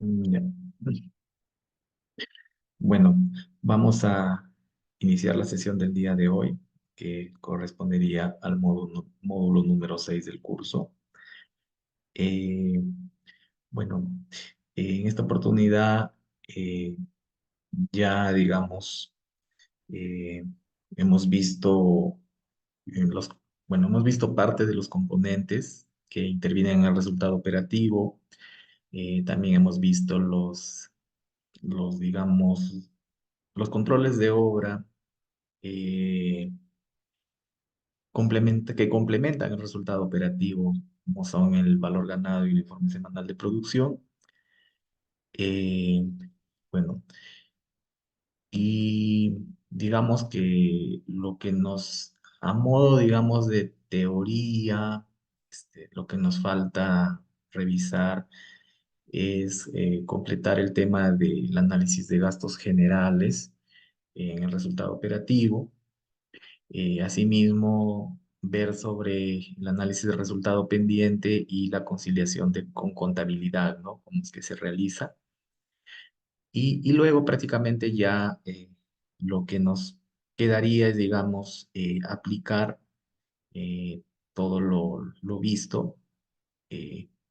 Ya. Bueno, vamos a iniciar la sesión del día de hoy, que correspondería al módulo número 6 del curso. Eh, bueno, en esta oportunidad eh, ya, digamos, eh, hemos visto los, bueno, hemos visto parte de los componentes que intervienen en el resultado operativo. También hemos visto digamos, los controles de obra eh, que complementan el resultado operativo, como son el valor ganado y el informe semanal de producción. Eh, bueno, y digamos que lo que a modo, digamos, de teoría, lo que nos falta revisar es completar el tema del análisis de gastos generales en el resultado operativo. Asimismo, ver sobre el análisis de resultado pendiente y la conciliación con contabilidad, ¿no? Cómo es que se realiza. Y luego prácticamente ya lo que nos quedaría es, digamos, aplicar eh, todo lo visto,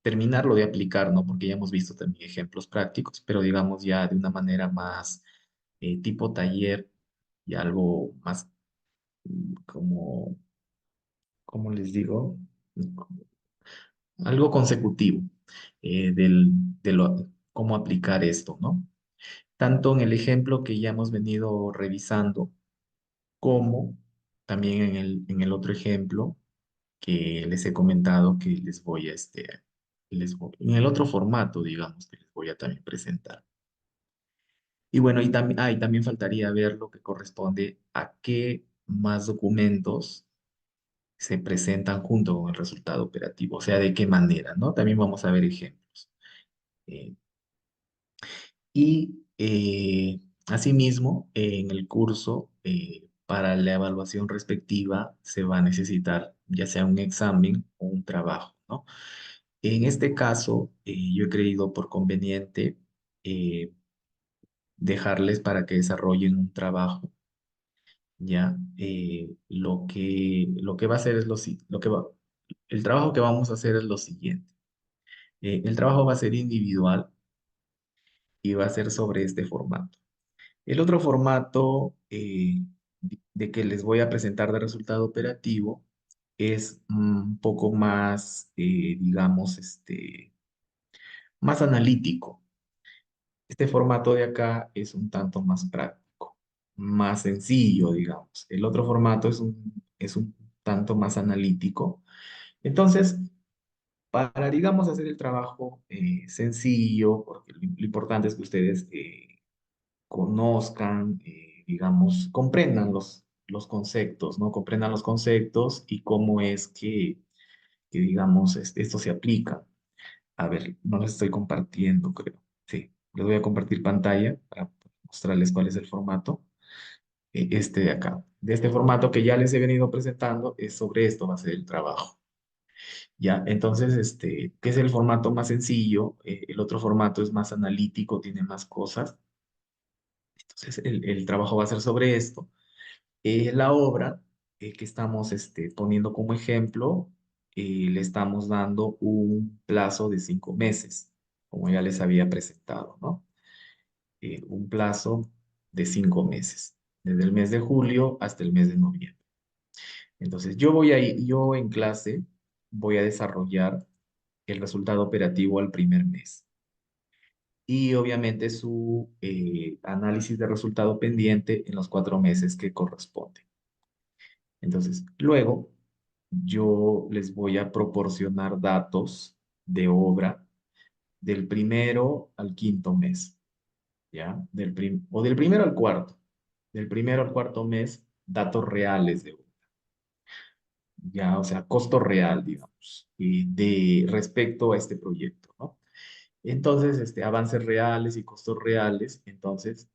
terminarlo de aplicar, ¿no? Porque ya hemos visto también ejemplos prácticos, pero digamos ya de una manera más tipo taller y algo más como, ¿cómo les digo? Algo consecutivo de cómo aplicar esto, ¿no? Tanto en el ejemplo que ya hemos venido revisando, como también en el otro ejemplo que les he comentado que les voy a, en el otro formato, digamos, que les voy a también presentar. Y bueno, y también faltaría ver lo que corresponde a qué más documentos se presentan junto con el resultado operativo, o sea, de qué manera, ¿no? También vamos a ver ejemplos. Eh, Asimismo, en el curso, para la evaluación respectiva, se va a necesitar ya sea un examen o un trabajo, ¿no? En este caso, yo he creído por conveniente eh, dejarles para que desarrollen un trabajo, ¿ya? Lo que va a hacer es el trabajo que vamos a hacer es lo siguiente. El trabajo va a ser individual y va a ser sobre este formato. El otro formato de que les voy a presentar de resultado operativo es un poco más, digamos, más analítico. Este formato de acá es un tanto más práctico, más sencillo, digamos. El otro formato es un tanto más analítico. Entonces, para, digamos, hacer el trabajo sencillo, porque lo importante es que ustedes conozcan, digamos, comprendan los conceptos, ¿no? Comprendan los conceptos y cómo es que digamos, esto se aplica. A ver, no les estoy compartiendo, creo. Sí, les voy a compartir pantalla para mostrarles cuál es el formato. Este de acá. De este formato que ya les he venido presentando, es sobre esto va a ser el trabajo. Ya, entonces, ¿qué es el formato más sencillo? El otro formato es más analítico, tiene más cosas. Entonces, el trabajo va a ser sobre esto. La obra que estamos poniendo como ejemplo, le estamos dando un plazo de 5 meses, como ya les había presentado, ¿no? Un plazo de 5 meses, desde el mes de julio hasta el mes de noviembre. Entonces, yo en clase voy a desarrollar el resultado operativo al primer mes y obviamente su análisis de resultado pendiente en los 4 meses que corresponden. Entonces, luego yo les voy a proporcionar datos de obra del primero al quinto mes, ¿ya? O del primero al cuarto. Del primero al cuarto mes, datos reales de obra, ¿ya? O sea, costo real, digamos, y de respecto a este proyecto, ¿no? Entonces, avances reales y costos reales, entonces,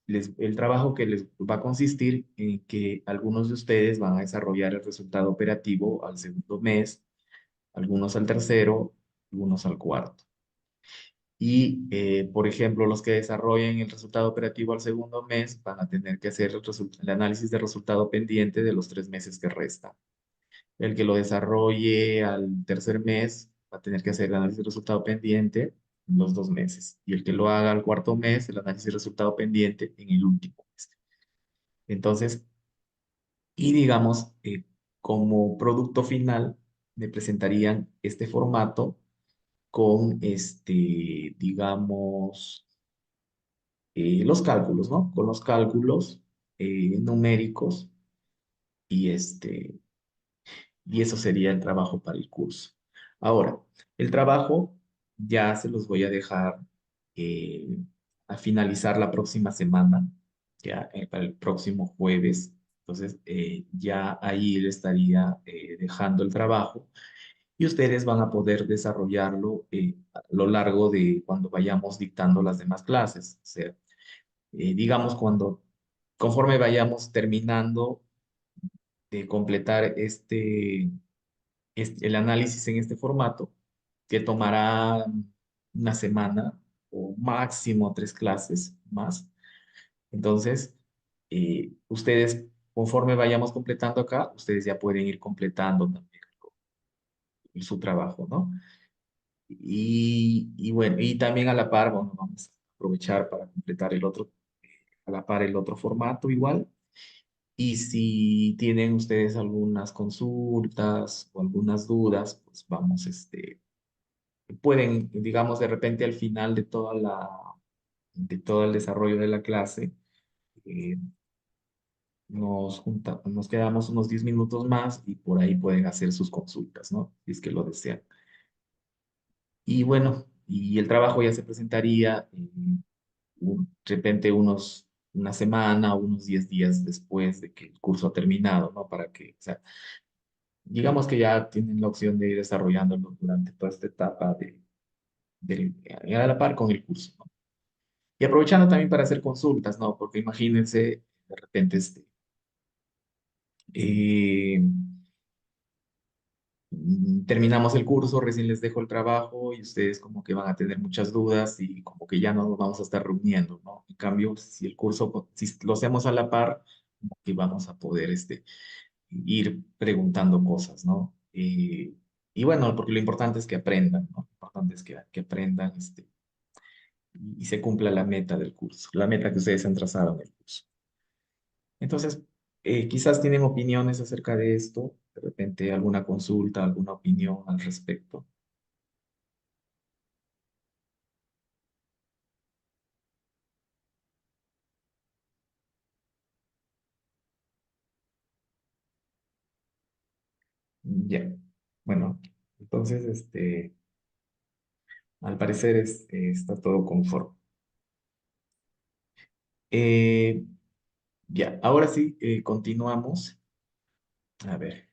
el trabajo que les va a consistir en que algunos de ustedes van a desarrollar el resultado operativo al segundo mes, algunos al tercero, algunos al cuarto. Y, por ejemplo, los que desarrollen el resultado operativo al segundo mes van a tener que hacer el análisis de resultado pendiente de los 3 meses que restan. El que lo desarrolle al tercer mes va a tener que hacer el análisis de resultado pendiente en los 2 meses. Y el que lo haga al cuarto mes, el análisis de resultado pendiente en el último mes. Entonces, y digamos, como producto final, me presentarían este formato con, digamos, los cálculos, ¿no? Con los cálculos numéricos y, y eso sería el trabajo para el curso. Ahora, el trabajo ya se los voy a dejar eh, a finalizar la próxima semana, ya para el próximo jueves. Entonces, ya ahí le estaría dejando el trabajo y ustedes van a poder desarrollarlo a lo largo de cuando vayamos dictando las demás clases. O sea, digamos, conforme vayamos terminando de completar el análisis en este formato, que tomará una semana o máximo 3 clases más. Entonces, ustedes, conforme vayamos completando acá, ustedes ya pueden ir completando también su trabajo, ¿no? Y bueno, y también a la par, bueno, vamos a aprovechar para completar a la par el otro formato igual. Y si tienen ustedes algunas consultas o algunas dudas, pues vamos, pueden, digamos, de repente al final de todo el desarrollo de la clase, eh, nos quedamos unos 10 minutos más y por ahí pueden hacer sus consultas, ¿no? Si es que lo desean. Y bueno, y el trabajo ya se presentaría de repente una semana o unos 10 días después de que el curso ha terminado, ¿no? Para que, o sea, digamos que ya tienen la opción de ir desarrollándolo durante toda esta etapa a la par con el curso, ¿no? Y aprovechando también para hacer consultas, ¿no? Porque imagínense, de repente, eh, terminamos el curso, recién les dejo el trabajo y ustedes como que van a tener muchas dudas y como que ya no nos vamos a estar reuniendo, ¿no? En cambio, si el curso, si lo hacemos a la par, como que vamos a poder, ir preguntando cosas, ¿no? Y bueno, porque lo importante es que aprendan, ¿no? Lo importante es que aprendan, y se cumpla la meta del curso, la meta que ustedes han trazado en el curso. Entonces, quizás tienen opiniones acerca de esto, de repente alguna consulta, alguna opinión al respecto. Ya, bueno, entonces, al parecer está todo conforme. Eh, ya, ahora sí, continuamos. A ver,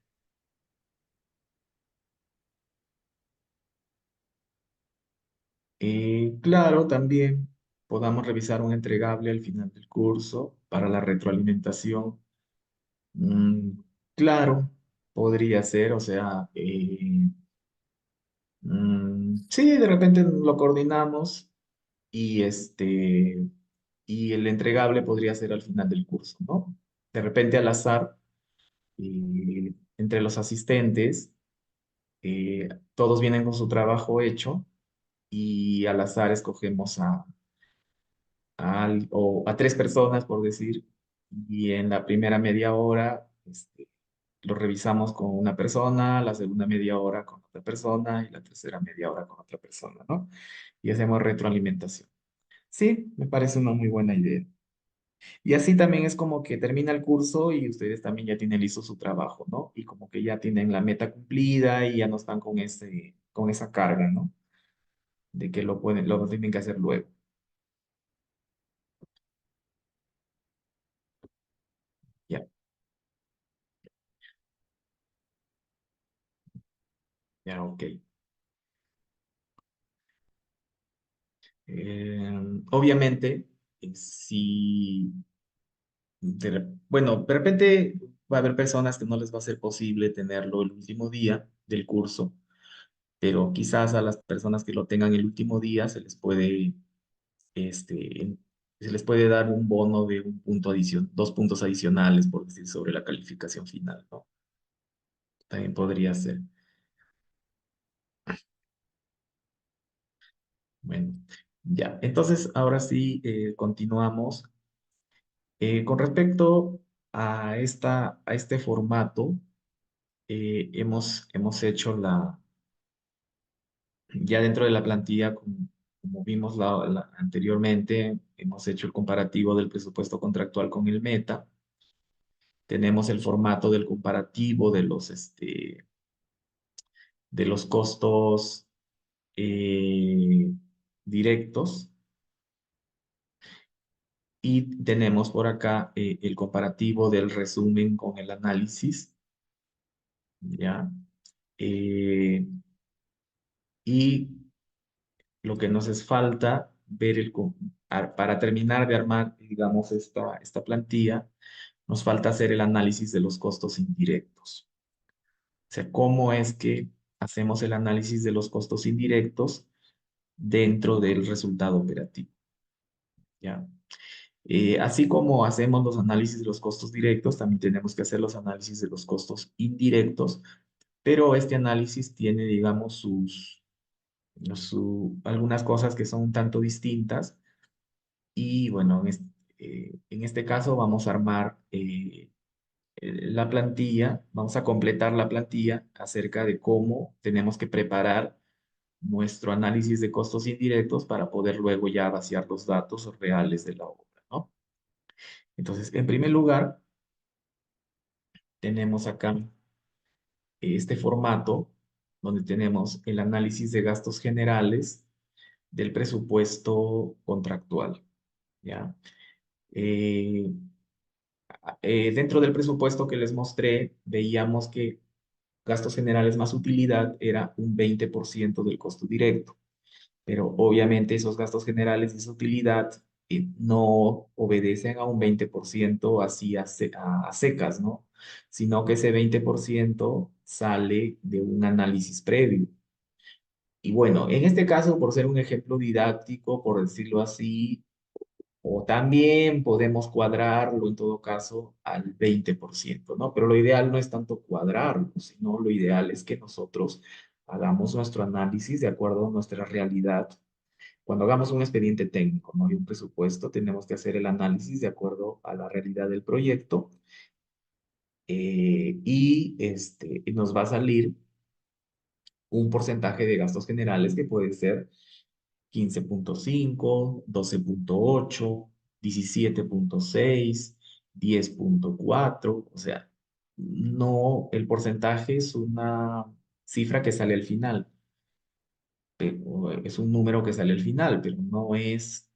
claro, también podamos revisar un entregable al final del curso para la retroalimentación. Mm, claro, podría ser, o sea, sí, de repente lo coordinamos y y el entregable podría ser al final del curso, ¿no? De repente al azar, entre los asistentes, todos vienen con su trabajo hecho y al azar escogemos o a 3 personas, por decir, y en la primera media hora, lo revisamos con una persona, la segunda media hora con otra persona y la tercera media hora con otra persona, ¿no? Y hacemos retroalimentación. Sí, me parece una muy buena idea. Y así también es como que termina el curso y ustedes también ya tienen listo su trabajo, ¿no? Y como que ya tienen la meta cumplida y ya no están con esa carga, ¿no? De que lo tienen que hacer luego. Ya, ya, ok. Obviamente, si, bueno, de repente va a haber personas que no les va a ser posible tenerlo el último día del curso. pero quizás a las personas que lo tengan el último día este, se les puede dar un bono de un punto dos puntos adicionales, por decir, sobre la calificación final, ¿no? También podría ser. Bueno, ya. Entonces, ahora sí, continuamos. Con respecto a este formato, hemos hecho ya dentro de la plantilla, como vimos anteriormente, hemos hecho el comparativo del presupuesto contractual con el meta. Tenemos el formato del comparativo de los costos eh, directos, y tenemos por acá el comparativo del resumen con el análisis, ¿ya? Eh, y lo que nos es falta ver para terminar de armar, digamos, esta plantilla, nos falta hacer el análisis de los costos indirectos. O sea, cómo es que hacemos el análisis de los costos indirectos dentro del resultado operativo, ¿ya? Así como hacemos los análisis de los costos directos, también tenemos que hacer los análisis de los costos indirectos, pero este análisis tiene, digamos, algunas cosas que son un tanto distintas. Y bueno, en este caso vamos a armar la plantilla, vamos a completar la plantilla acerca de cómo tenemos que preparar nuestro análisis de costos indirectos para poder luego ya vaciar los datos reales de la obra, ¿no? Entonces, en primer lugar, tenemos acá este formato donde tenemos el análisis de gastos generales del presupuesto contractual, ¿ya? Eh, Dentro del presupuesto que les mostré, veíamos que gastos generales más utilidad era un 20% del costo directo, pero obviamente esos gastos generales y esa utilidad no obedecen a un 20% así a secas, ¿no? Sino que ese 20% sale de un análisis previo. Y bueno, en este caso, por ser un ejemplo didáctico, por decirlo así, o también podemos cuadrarlo en todo caso al 20%, ¿no? Pero lo ideal no es tanto cuadrarlo, sino lo ideal es que nosotros hagamos nuestro análisis de acuerdo a nuestra realidad. Cuando hagamos un expediente técnico, ¿no? Y un presupuesto, tenemos que hacer el análisis de acuerdo a la realidad del proyecto, y nos va a salir un porcentaje de gastos generales que puede ser 15,5, 12,8, 17,6, 10,4. O sea, no, el porcentaje es una cifra que sale al final, es un número que sale al final, pero no es,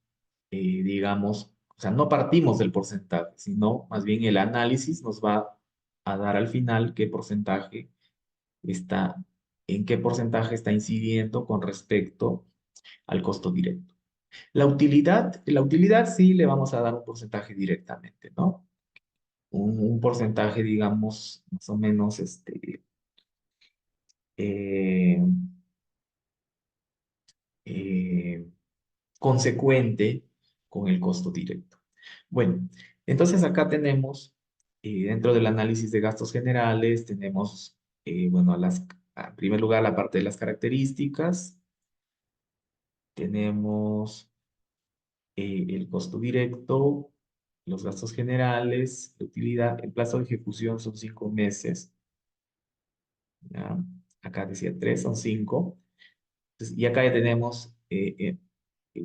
digamos, o sea, no partimos del porcentaje, sino más bien el análisis nos va a dar al final qué porcentaje está, en qué porcentaje está incidiendo con respecto al costo directo. La utilidad sí le vamos a dar un porcentaje directamente, ¿no? Un porcentaje, digamos, más o menos eh, eh, consecuente con el costo directo. Bueno, entonces acá tenemos, dentro del análisis de gastos generales, tenemos, bueno, en primer lugar, la parte de las características, tenemos el costo directo, los gastos generales, la utilidad, el plazo de ejecución son 5 meses, ¿ya? Acá decía 3, son 5. Y acá ya tenemos,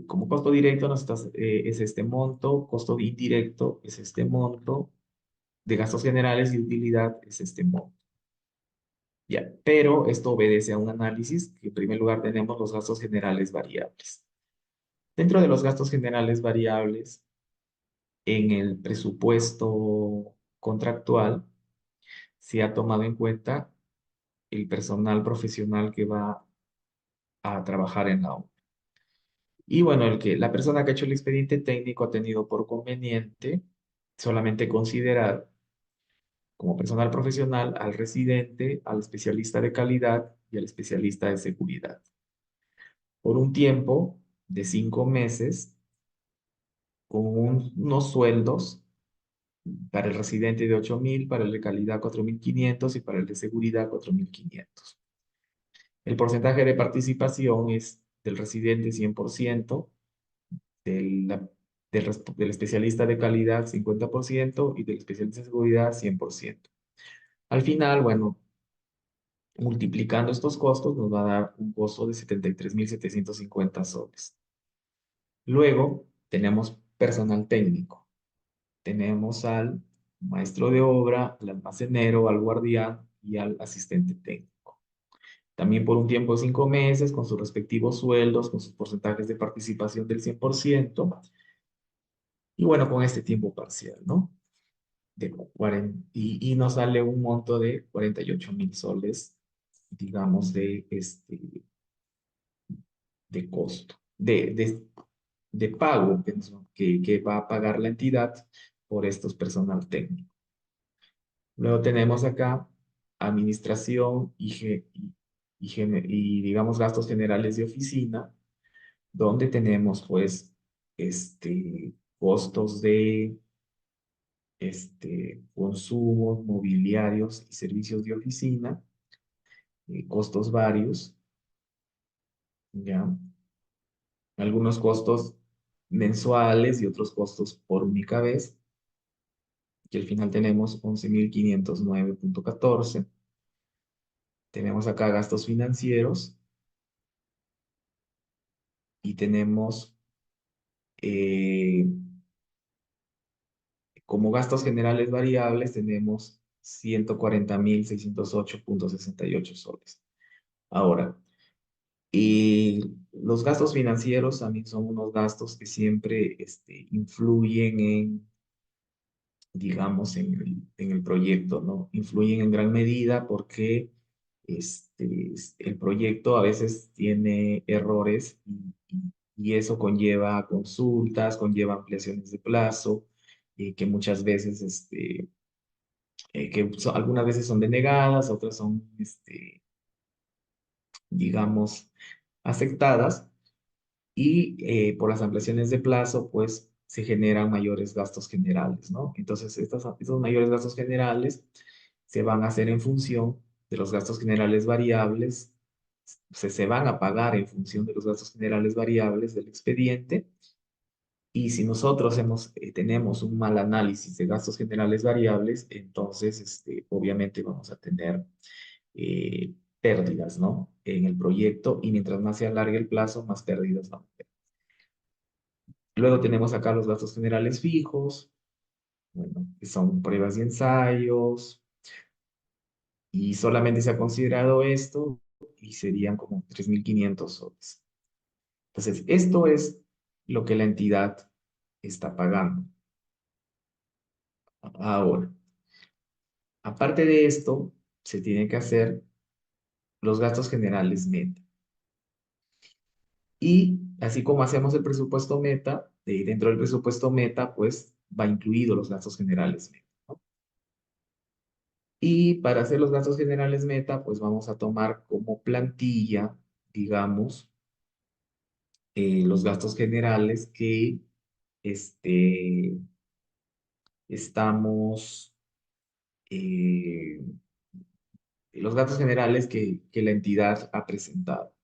como costo directo es este monto, costo indirecto es este monto, de gastos generales y utilidad es este monto. Ya, pero esto obedece a un análisis que en primer lugar tenemos los gastos generales variables. Dentro de los gastos generales variables, en el presupuesto contractual se ha tomado en cuenta el personal profesional que va a trabajar en la obra. Y bueno, la persona que ha hecho el expediente técnico ha tenido por conveniente solamente considerar como personal profesional al residente, al especialista de calidad y al especialista de seguridad. Por un tiempo de 5 meses, con unos sueldos para el residente de 8.000, para el de calidad 4.500 y para el de seguridad 4.500. El porcentaje de participación es del residente 100%, del, del especialista de calidad 50% y del especialista de seguridad 100%. Al final, bueno, multiplicando estos costos nos va a dar un costo de 73.750 soles. Luego tenemos personal técnico. Tenemos al maestro de obra, al almacenero, al guardián y al asistente técnico. También por un tiempo de 5 meses, con sus respectivos sueldos, con sus porcentajes de participación del 100%, y bueno, con este tiempo parcial, ¿no? Y nos sale un monto de 48.000 soles, digamos, de costo, de pago que va a pagar la entidad por estos personal técnico. Luego tenemos acá administración y, digamos, gastos generales de oficina, donde tenemos, pues, costos de consumos, mobiliarios y servicios de oficina, costos varios, ¿ya? Algunos costos mensuales y otros costos por única vez, que al final tenemos 11.509.14. Tenemos acá gastos financieros y tenemos eh, como gastos generales variables, tenemos 140.608.68 soles. Ahora, los gastos financieros también son unos gastos que siempre influyen digamos, en el proyecto, ¿no? Influyen en gran medida porque el proyecto a veces tiene errores y eso conlleva consultas, conlleva ampliaciones de plazo, que muchas veces, algunas veces son denegadas, otras son, digamos, aceptadas y por las ampliaciones de plazo, pues se generan mayores gastos generales, ¿no? Entonces, estos mayores gastos generales se van a hacer en función de los gastos generales variables, se van a pagar en función de los gastos generales variables del expediente. Y si nosotros tenemos un mal análisis de gastos generales variables, entonces obviamente vamos a tener eh, pérdidas, ¿no? En el proyecto y mientras más se alargue el plazo, más pérdidas vamos a tener. Luego tenemos acá los gastos generales fijos, bueno, que son pruebas y ensayos, y solamente se ha considerado esto y serían como 3.500 soles. Entonces, esto es lo que la entidad está pagando. Ahora, aparte de esto, se tienen que hacer los gastos generales meta. Y así como hacemos el presupuesto meta, dentro del presupuesto meta, pues va incluido los gastos generales meta, ¿no? Y para hacer los gastos generales meta, pues vamos a tomar como plantilla, digamos, los gastos generales que este, estamos, eh, los gastos generales que la entidad ha presentado.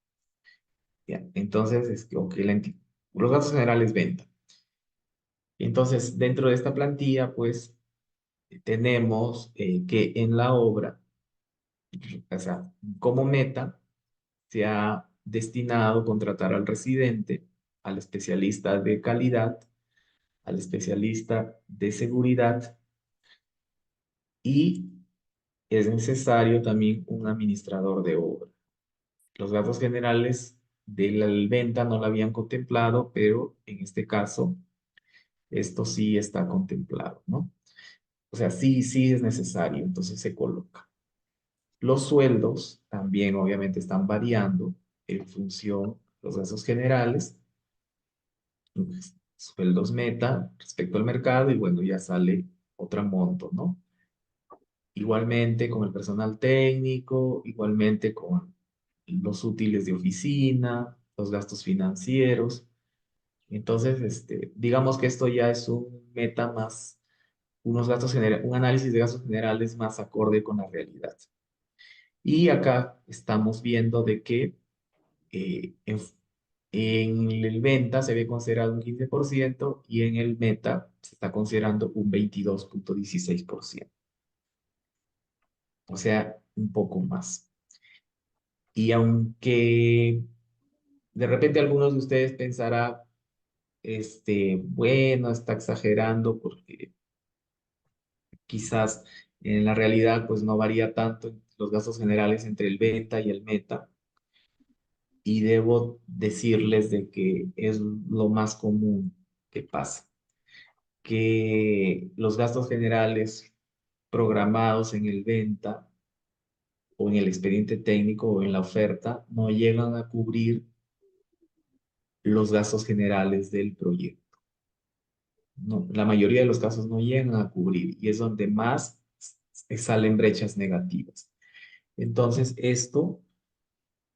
¿Ya? Entonces, o que los gastos generales venta. Entonces, dentro de esta plantilla, pues tenemos que en la obra, o sea, como meta, se ha destinado a contratar al residente, al especialista de calidad, al especialista de seguridad y es necesario también un administrador de obra. Los gastos generales de la venta no lo habían contemplado, pero en este caso esto sí está contemplado, ¿no? O sea, sí, sí es necesario, entonces se coloca. Los sueldos también obviamente están variando en función de los gastos generales, sueldos meta respecto al mercado y bueno, ya sale otro monto, ¿no? Igualmente con el personal técnico, igualmente con los útiles de oficina, los gastos financieros. Entonces, digamos que esto ya es un meta más, un análisis de gastos generales más acorde con la realidad. Y acá estamos viendo de que en el venta se ve considerado un 15% y en el meta se está considerando un 22,16%. O sea, un poco más. Y aunque de repente algunos de ustedes pensará, bueno, está exagerando porque quizás en la realidad pues no varía tanto los gastos generales entre el venta y el meta. Y debo decirles de que es lo más común que pasa, que los gastos generales programados en el venta o en el expediente técnico o en la oferta no llegan a cubrir los gastos generales del proyecto. No, la mayoría de los casos no llegan a cubrir y es donde más salen brechas negativas. Entonces, esto,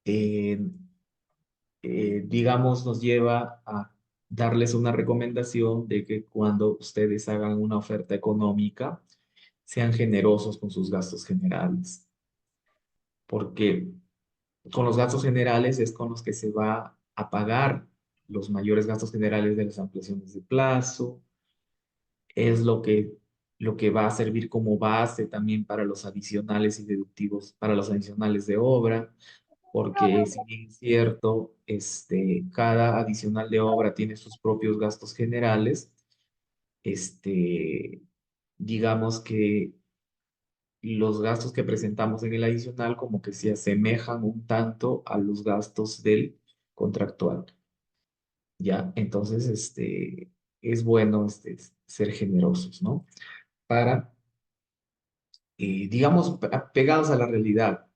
eh, digamos, nos lleva a darles una recomendación de que cuando ustedes hagan una oferta económica, sean generosos con sus gastos generales, porque con los gastos generales es con los que se va a pagar los mayores gastos generales de las ampliaciones de plazo, es lo que va a servir como base también para los adicionales y deductivos, para los adicionales de obra, porque si bien es cierto, cada adicional de obra tiene sus propios gastos generales, este, digamos que los gastos que presentamos en el adicional como que se asemejan un tanto a los gastos del contractual, ¿ya? Entonces, es bueno, ser generosos, ¿no? Para, digamos, pegados a la realidad,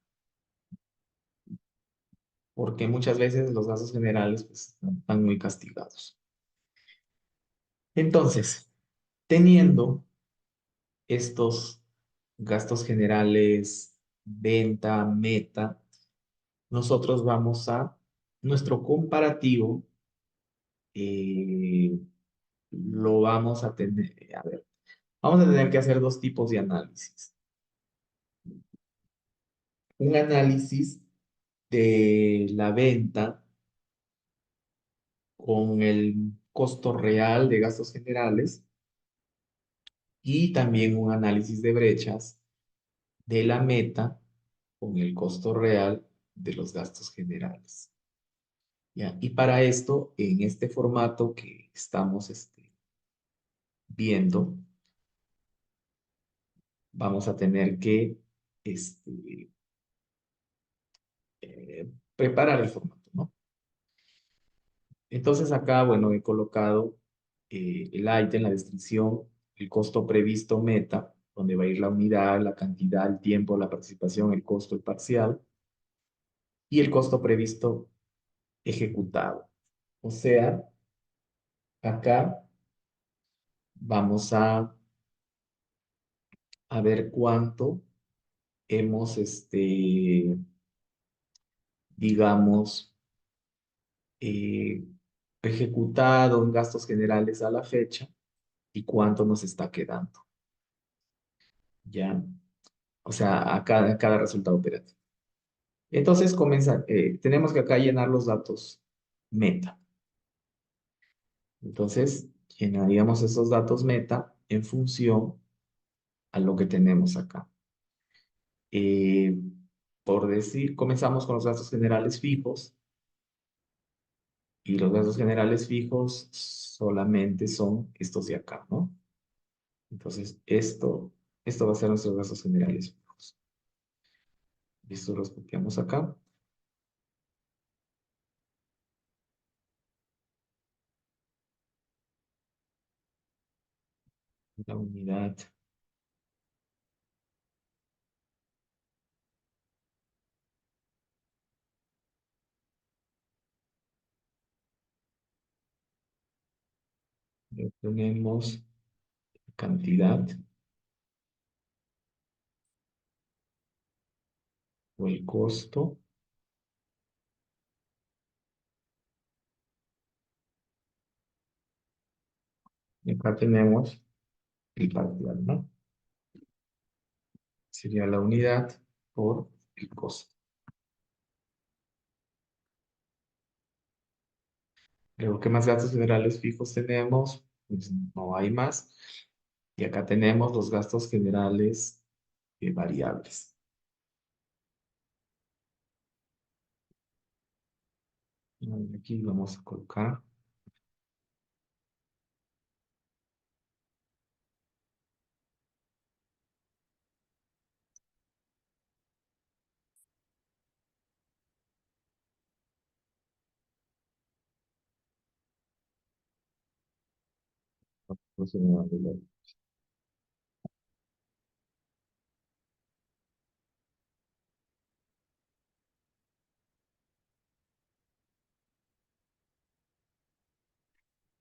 porque muchas veces los gastos generales pues, están muy castigados. Entonces, teniendo estos gastos generales, venta, meta, nosotros vamos a nuestro comparativo, eh, lo vamos a tener, a ver, vamos a tener que hacer dos tipos de análisis. Un análisis de la venta con el costo real de gastos generales y también un análisis de brechas de la meta con el costo real de los gastos generales. ¿Ya? Y para esto, en este formato que estamos viendo, vamos a tener que este, preparar el formato, ¿no? Entonces acá, bueno, he colocado el ítem, la descripción, el costo previsto meta, donde va a ir la unidad, la cantidad, el tiempo, la participación, el costo, el parcial, y el costo previsto ejecutado. O sea, acá vamos a ver cuánto hemos, digamos, eh, ejecutado en gastos generales a la fecha y cuánto nos está quedando, ¿ya? O sea, a cada resultado operativo. Entonces, tenemos que acá llenar los datos meta. Entonces, llenaríamos esos datos meta en función a lo que tenemos acá. Eh, por decir, comenzamos con los gastos generales fijos y los gastos generales fijos solamente son estos de acá, ¿no? Entonces, esto va a ser nuestros gastos generales fijos. Esto los copiamos acá. La unidad le ponemos cantidad o el costo Y acá tenemos el parcial, ¿no? Sería la unidad por el costo. Luego, ¿qué más gastos generales fijos tenemos? Pues no hay más. Y acá tenemos los gastos generales variables. Aquí vamos a colocar los generales.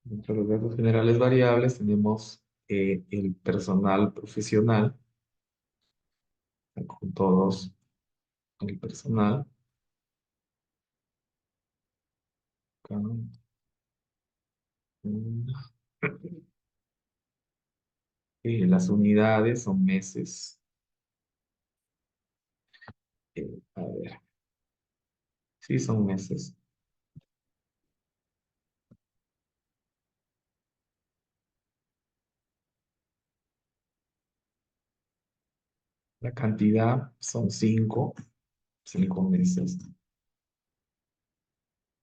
Dentro de los gastos generales variables tenemos el personal profesional, con todos el personal. Acá, mm, las unidades son meses. A ver, sí son meses. La cantidad son cinco meses.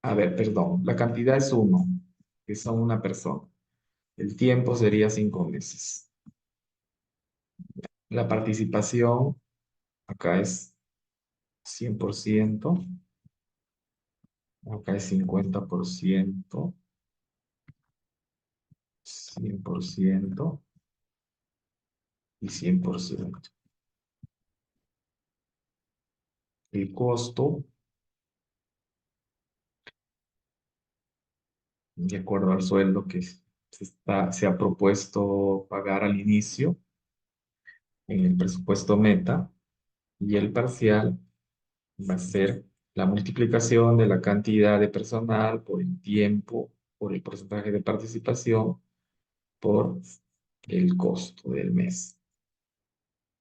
A ver, perdón, la cantidad es uno, que son una persona. El tiempo sería 5 meses. La participación acá es 100%, acá es 50%, 100% y 100%. El costo, de acuerdo al sueldo que se ha propuesto pagar al inicio en el presupuesto meta, y el parcial va a ser la multiplicación de la cantidad de personal por el tiempo, por el porcentaje de participación, por el costo del mes.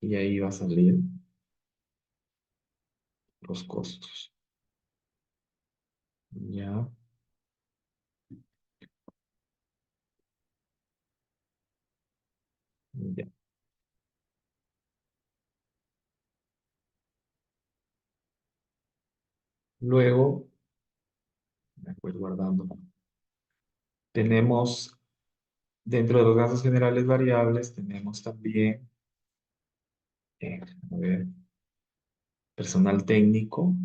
Y ahí va a salir los costos. Ya, ya. Luego, me voy guardando. Tenemos, dentro de los gastos generales variables, tenemos también, a ver, personal técnico.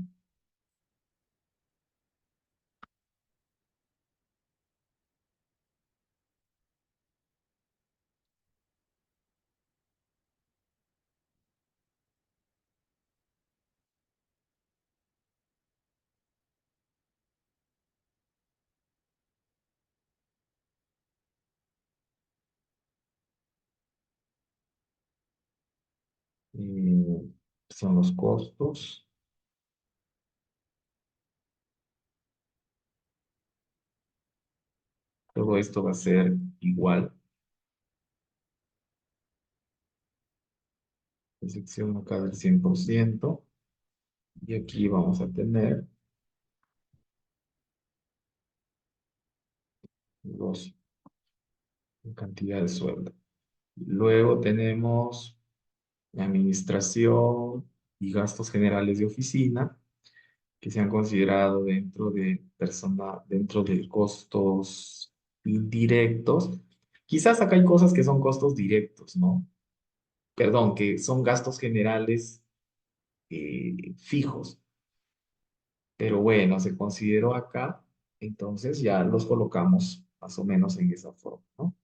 eh, Son los costos. Todo esto va a ser igual. Sección acá del 100%. Y aquí vamos a tener los cantidad de sueldo. Luego tenemos administración y gastos generales de oficina que se han considerado dentro de costos indirectos. Quizás acá hay cosas que son costos directos, ¿no? Perdón, que son gastos generales fijos. Pero bueno, se consideró acá, entonces ya los colocamos más o menos en esa forma, ¿no?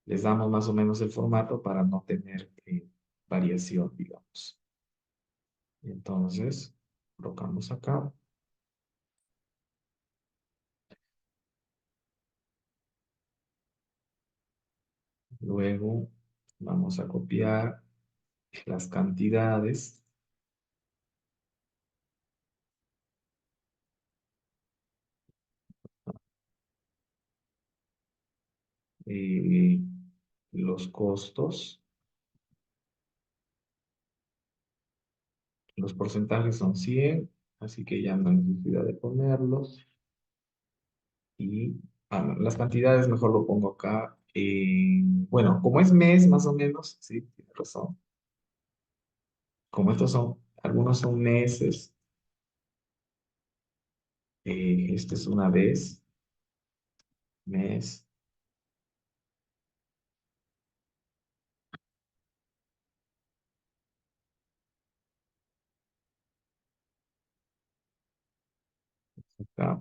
Les damos más o menos el formato para no tener variación, digamos. Entonces, colocamos acá. Luego vamos a copiar las cantidades. eh, los costos, los porcentajes son 100, así que ya no hay necesidad de ponerlos. Y no, las cantidades mejor lo pongo acá. Bueno, como es mes más o menos, sí, tiene razón. Como estos son, algunos son meses, este es una vez, mes, acá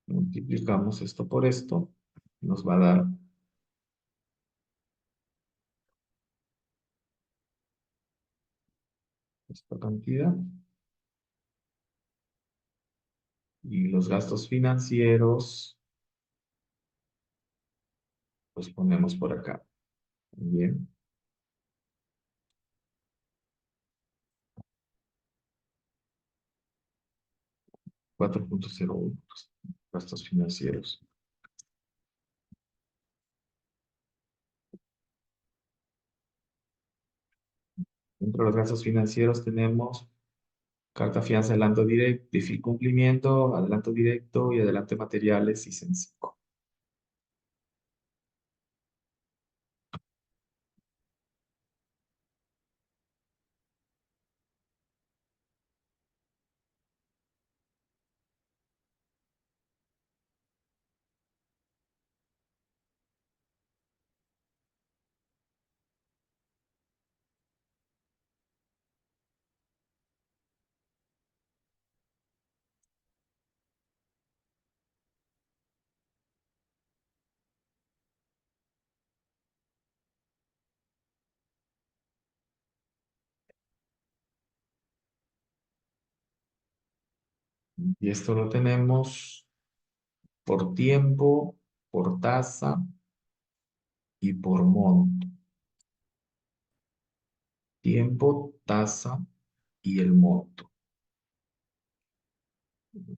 multiplicamos esto por esto, nos va a dar esta cantidad. Y los gastos financieros los ponemos por acá. Bien, 4,01 gastos financieros. Dentro de los gastos financieros tenemos carta fianza, adelanto directo, difícil cumplimiento, adelanto directo y adelanto de materiales y sencillo. Y esto lo tenemos por tiempo, por tasa y por monto. Tiempo, tasa y el monto,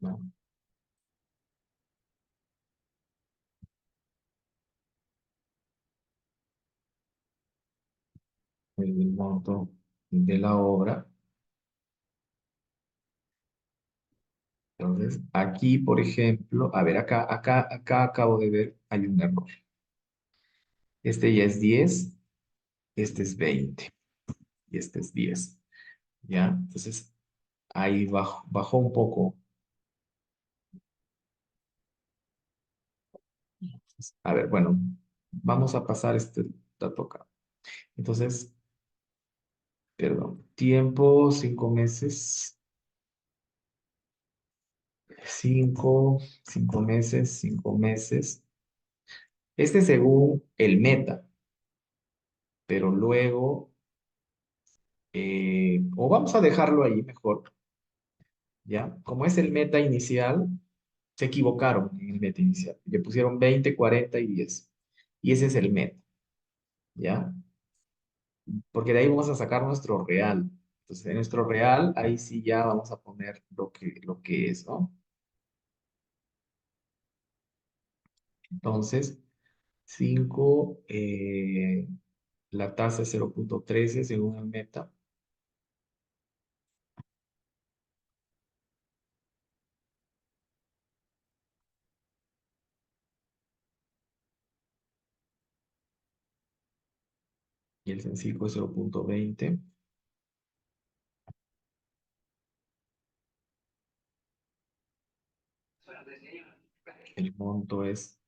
¿no? El monto de la obra. Entonces, aquí, por ejemplo, a ver, acá acabo de ver, hay un error. Este ya es 10, este es 20 y este es 10, ¿ya? Entonces, ahí bajó un poco. A ver, bueno, vamos a pasar este dato acá. Entonces, perdón, tiempo, 5 meses, 5 meses, 5 meses. Este según el meta, pero luego, o vamos a dejarlo ahí mejor, ¿ya? Como es el meta inicial, se equivocaron en el meta inicial. Le pusieron 20, 40 y 10. Y ese es el meta, ¿ya? Porque de ahí vamos a sacar nuestro real. Entonces, en nuestro real, ahí sí ya vamos a poner lo que es, ¿no? Entonces, 5, la tasa es 0,13 según el meta. Y el sencillo es 0,20. El monto es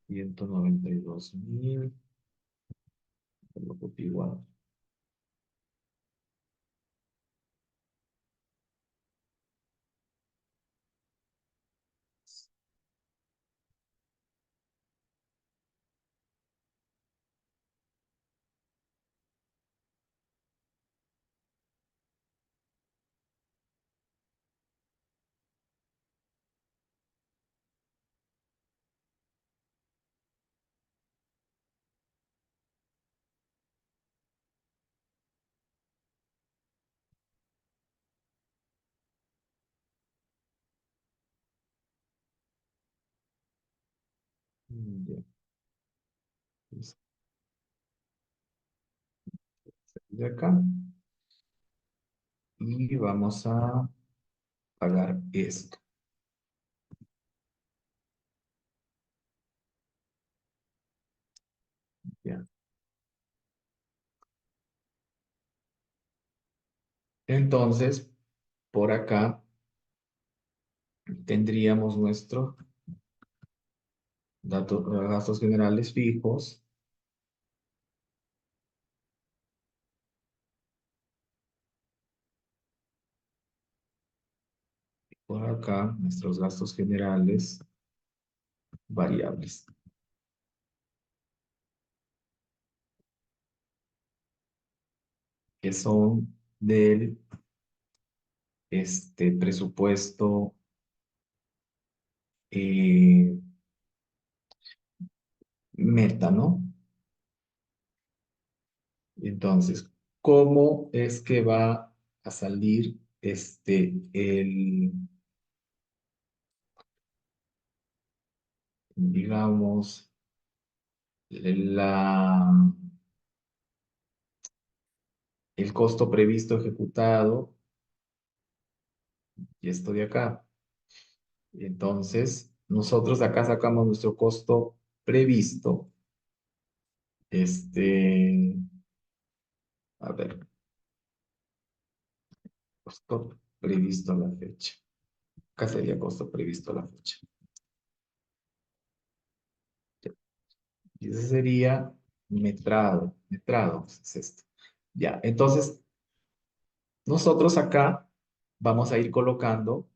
192.000. Lo copio igual. Ya, listo. De acá y vamos a pagar esto. Ya. Entonces, por acá tendríamos nuestros gastos generales fijos. Por acá nuestros gastos generales variables, que son del presupuesto eh, meta, ¿no? Entonces, ¿cómo es que va a salir digamos, la, el costo previsto ejecutado y esto de acá? Entonces, nosotros de acá sacamos nuestro costo previsto, a ver, costo previsto a la fecha. Acá sería costo previsto a la fecha. Y ese sería metrado, es esto. Ya, entonces nosotros acá vamos a ir colocando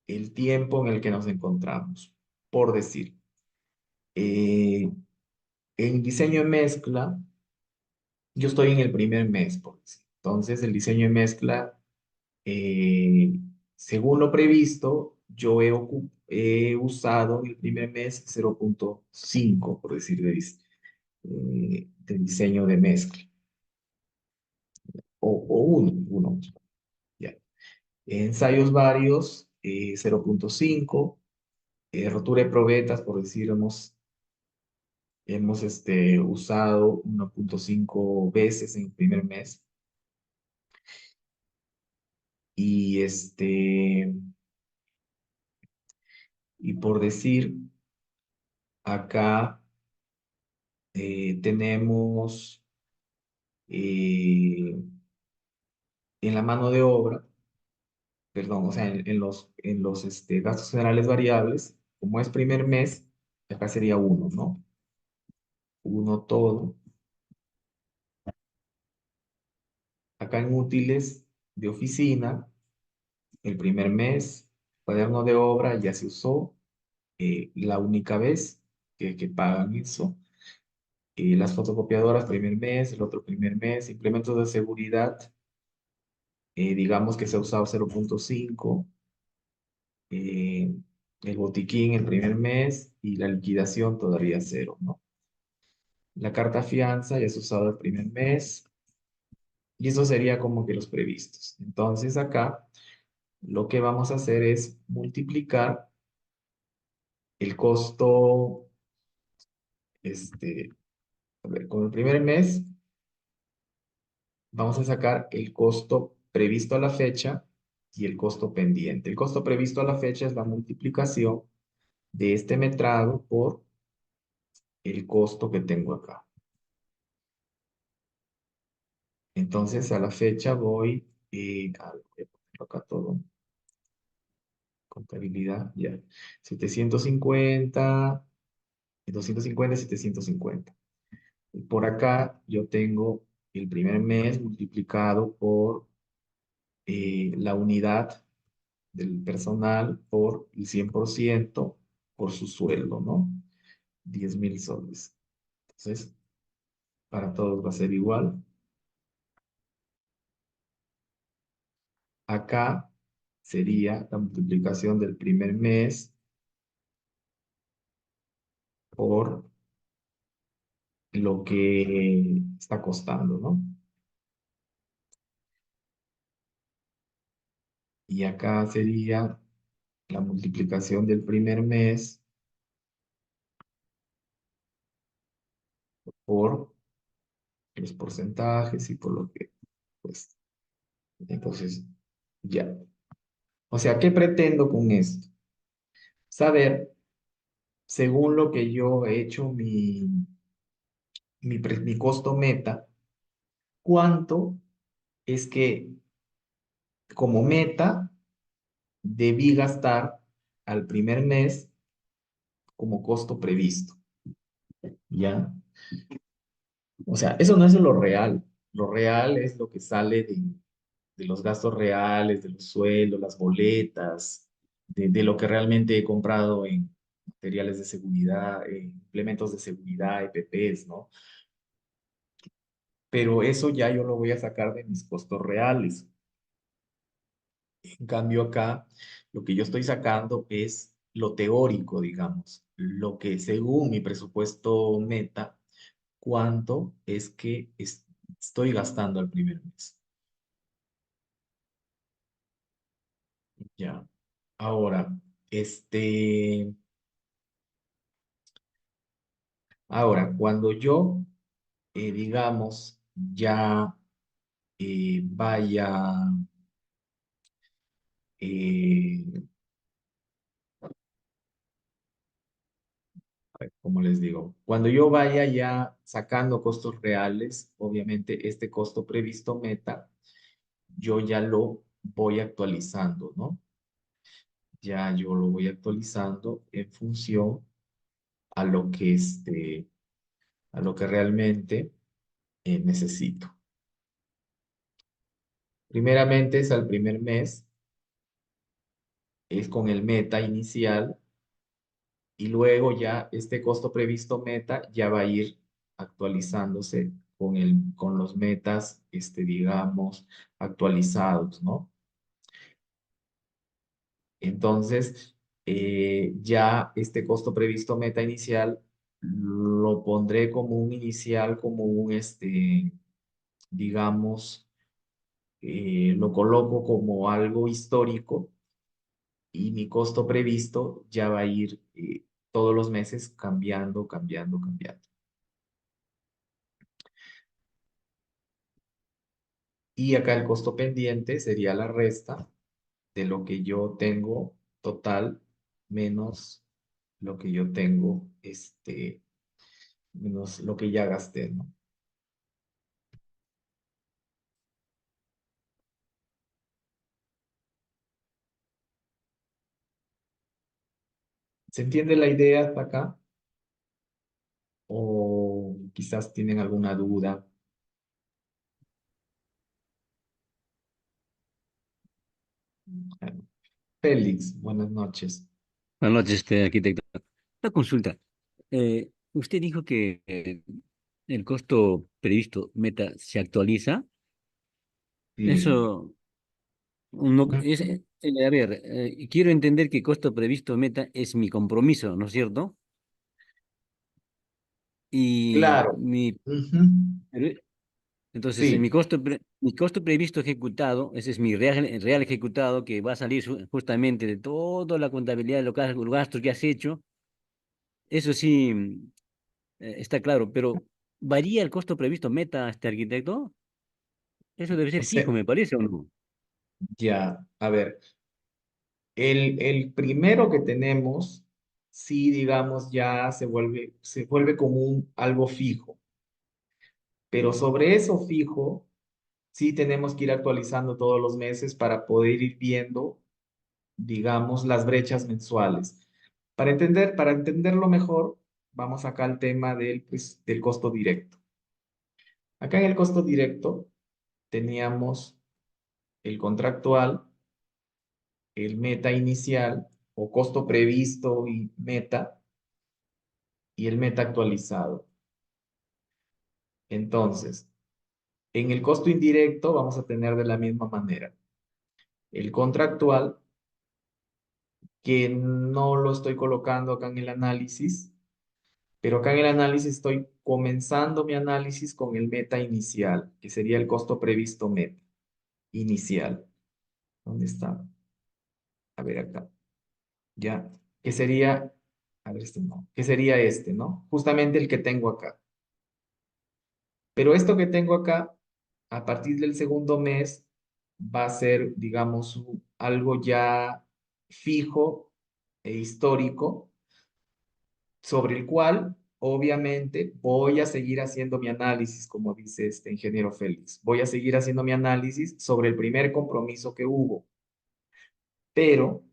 el tiempo en el que nos encontramos. Por decir, eh, en diseño de mezcla, yo estoy en el primer mes, por decir. Entonces, el diseño de mezcla, eh, según lo previsto, yo he usado en el primer mes 0,5, por decir, de diseño de mezcla. O uno, ya. Ensayos varios, 0,5. Rotura de probetas, por decir, hemos usado 1,5 veces en el primer mes. Y, y por decir, acá tenemos eh, en la mano de obra, perdón, o sea, en los gastos generales variables, como es primer mes, acá sería uno, ¿no? Uno todo. Acá en útiles de oficina, el primer mes, cuaderno de obra ya se usó la única vez que pagan eso. Las fotocopiadoras primer mes, el otro primer mes, implementos de seguridad, digamos que se ha usado 0,5, eh, el botiquín el primer mes y la liquidación todavía cero, ¿no? La carta fianza ya se ha usado el primer mes y eso sería como que los previstos. Entonces acá lo que vamos a hacer es multiplicar el costo, este, a ver, con el primer mes vamos a sacar el costo previsto a la fecha y el costo pendiente. El costo previsto a la fecha es la multiplicación de este metrado por el costo que tengo acá. Entonces, a la fecha voy, voy a ponerlo acá todo, contabilidad, ya, 750, 250, 750. Y por acá yo tengo el primer mes multiplicado por la unidad del personal por el 100% por su sueldo, ¿no? 10.000 soles. Entonces, para todos va a ser igual. Acá sería la multiplicación del primer mes por lo que está costando, ¿no? Y acá sería la multiplicación del primer mes por los porcentajes y por lo que, pues, entonces, ya. O sea, ¿qué pretendo con esto? Saber, según lo que yo he hecho mi costo meta, cuánto es que como meta debí gastar al primer mes como costo previsto, ¿ya? O sea, eso no es lo real. Lo real es lo que sale de los gastos reales, de los sueldos, las boletas, de lo que realmente he comprado en materiales de seguridad, implementos de seguridad, EPPs, ¿no? Pero eso ya yo lo voy a sacar de mis costos reales. En cambio, acá lo que yo estoy sacando es lo teórico, digamos, lo que según mi presupuesto meta, cuánto es que estoy gastando al primer mes. Ya. Ahora, este, cuando yo, digamos, ya vaya, eh, como les digo, cuando yo vaya ya sacando costos reales, obviamente este costo previsto meta, yo ya lo voy actualizando, ¿no? Ya yo lo voy actualizando en función a lo que a lo que realmente necesito. Primeramente es al primer mes, es con el meta inicial y luego ya este costo previsto meta ya va a ir actualizándose con los metas, digamos, actualizados, ¿no? Entonces, ya este costo previsto meta inicial lo pondré como un inicial, como un, digamos, lo coloco como algo histórico y mi costo previsto ya va a ir todos los meses cambiando, cambiando, cambiando. Y acá el costo pendiente sería la resta de lo que yo tengo total menos lo que yo tengo, menos lo que ya gasté, ¿no? ¿Se entiende la idea hasta acá? ¿O quizás tienen alguna duda? Félix, buenas noches. Buenas noches, arquitecto. Una consulta. Usted dijo que el costo previsto meta se actualiza. Sí. Eso no es, a ver, quiero entender que costo previsto meta es mi compromiso, ¿no es cierto? Y Claro. Ujú. pero, entonces, Sí, mi costo previsto ejecutado, ese es mi real ejecutado que va a salir justamente de toda la contabilidad de los gastos que has hecho. Eso sí. Está claro, pero ¿varía el costo previsto meta este arquitecto? Eso debe o ser sea, fijo, me parece, ¿o no? ya, a ver, el primero que tenemos, sí, digamos, ya se vuelve como algo fijo, pero sobre eso fijo, sí tenemos que ir actualizando todos los meses para poder ir viendo, digamos, las brechas mensuales. Para entenderlo mejor, vamos acá al tema del costo directo. Acá en el costo directo teníamos el contractual, el meta inicial o costo previsto y meta el meta actualizado. Entonces, en el costo indirecto vamos a tener de la misma manera el contractual, que no lo estoy colocando acá en el análisis, pero acá en el análisis estoy comenzando mi análisis con el meta inicial, que sería el costo previsto meta inicial. ¿Dónde está? A ver acá. Ya. Que sería, a ver, este no, que sería este, ¿no? Justamente el que tengo acá. Pero esto que tengo acá, a partir del segundo mes, va a ser, digamos, algo ya fijo e histórico, sobre el cual, obviamente, voy a seguir haciendo mi análisis, como dice este ingeniero Félix. Voy a seguir haciendo mi análisis sobre el primer compromiso que hubo, pero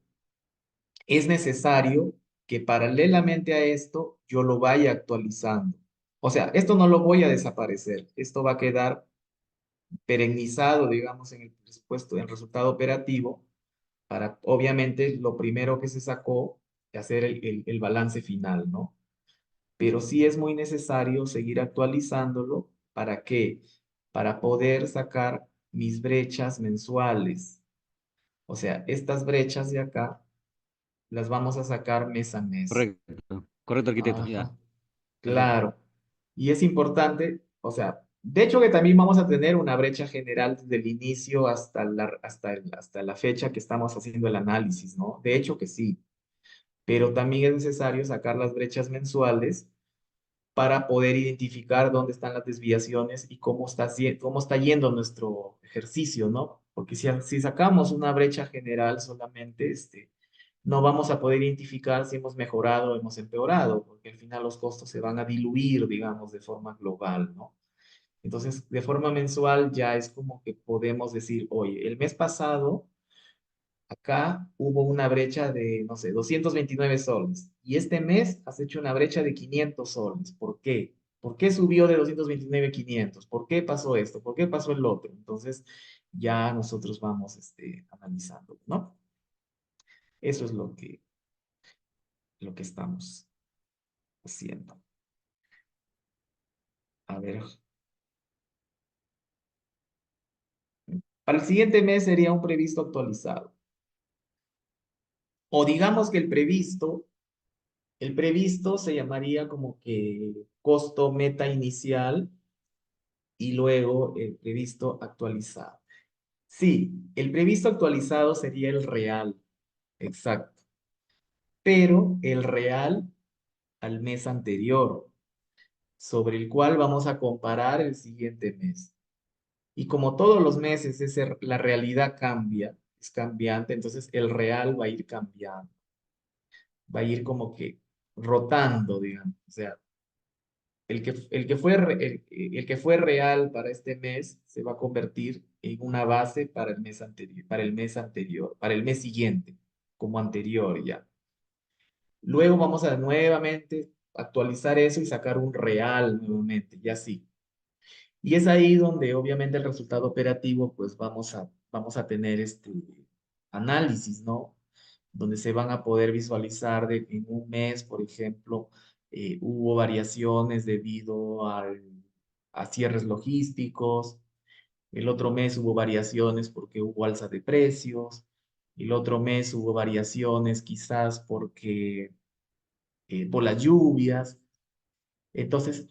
es necesario que paralelamente a esto yo lo vaya actualizando. O sea, esto no lo voy a desaparecer, esto va a quedar perennizado, digamos, en el presupuesto, en el resultado operativo, para, obviamente, lo primero que se sacó, hacer el balance final, ¿no? Pero sí es muy necesario seguir actualizándolo. ¿Para qué? Para poder sacar mis brechas mensuales. O sea, estas brechas de acá las vamos a sacar mes a mes. Correcto, correcto, arquitecto, ya, Ajá, perfecto. claro. Y es importante, o sea, de hecho que también vamos a tener una brecha general desde el inicio hasta la fecha que estamos haciendo el análisis, ¿no? De hecho que sí, pero también es necesario sacar las brechas mensuales para poder identificar dónde están las desviaciones y cómo está yendo nuestro ejercicio, ¿no? Porque si sacamos una brecha general solamente, no vamos a poder identificar si hemos mejorado o hemos empeorado, porque al final los costos se van a diluir, digamos, de forma global, ¿no? Entonces, de forma mensual ya es como que podemos decir, oye, el mes pasado acá hubo una brecha de, no sé, 229 soles. Y este mes has hecho una brecha de 500 soles. ¿Por qué? ¿Por qué subió de 229 a 500? ¿Por qué pasó esto? ¿Por qué pasó el otro? Entonces, ya nosotros vamos analizando, ¿no? Eso es lo que estamos haciendo. A ver, para el siguiente mes sería un previsto actualizado. O digamos que el previsto se llamaría como que costo meta inicial y luego el previsto actualizado. Sí, el previsto actualizado sería el real, exacto, pero el real al mes anterior, sobre el cual vamos a comparar el siguiente mes. Y como todos los meses la realidad cambia, es cambiante, entonces el real va a ir cambiando, va a ir como que rotando, digamos. O sea, el que fue real para este mes se va a convertir en una base para el mes anterior, para el mes siguiente, como anterior ya. Luego vamos a nuevamente actualizar eso y sacar un real nuevamente, y así. Y es ahí donde obviamente el resultado operativo, pues vamos a tener este análisis, ¿no? Donde se van a poder visualizar en un mes, por ejemplo, hubo variaciones debido a cierres logísticos, el otro mes hubo variaciones porque hubo alza de precios, el otro mes hubo variaciones quizás por las lluvias. Entonces,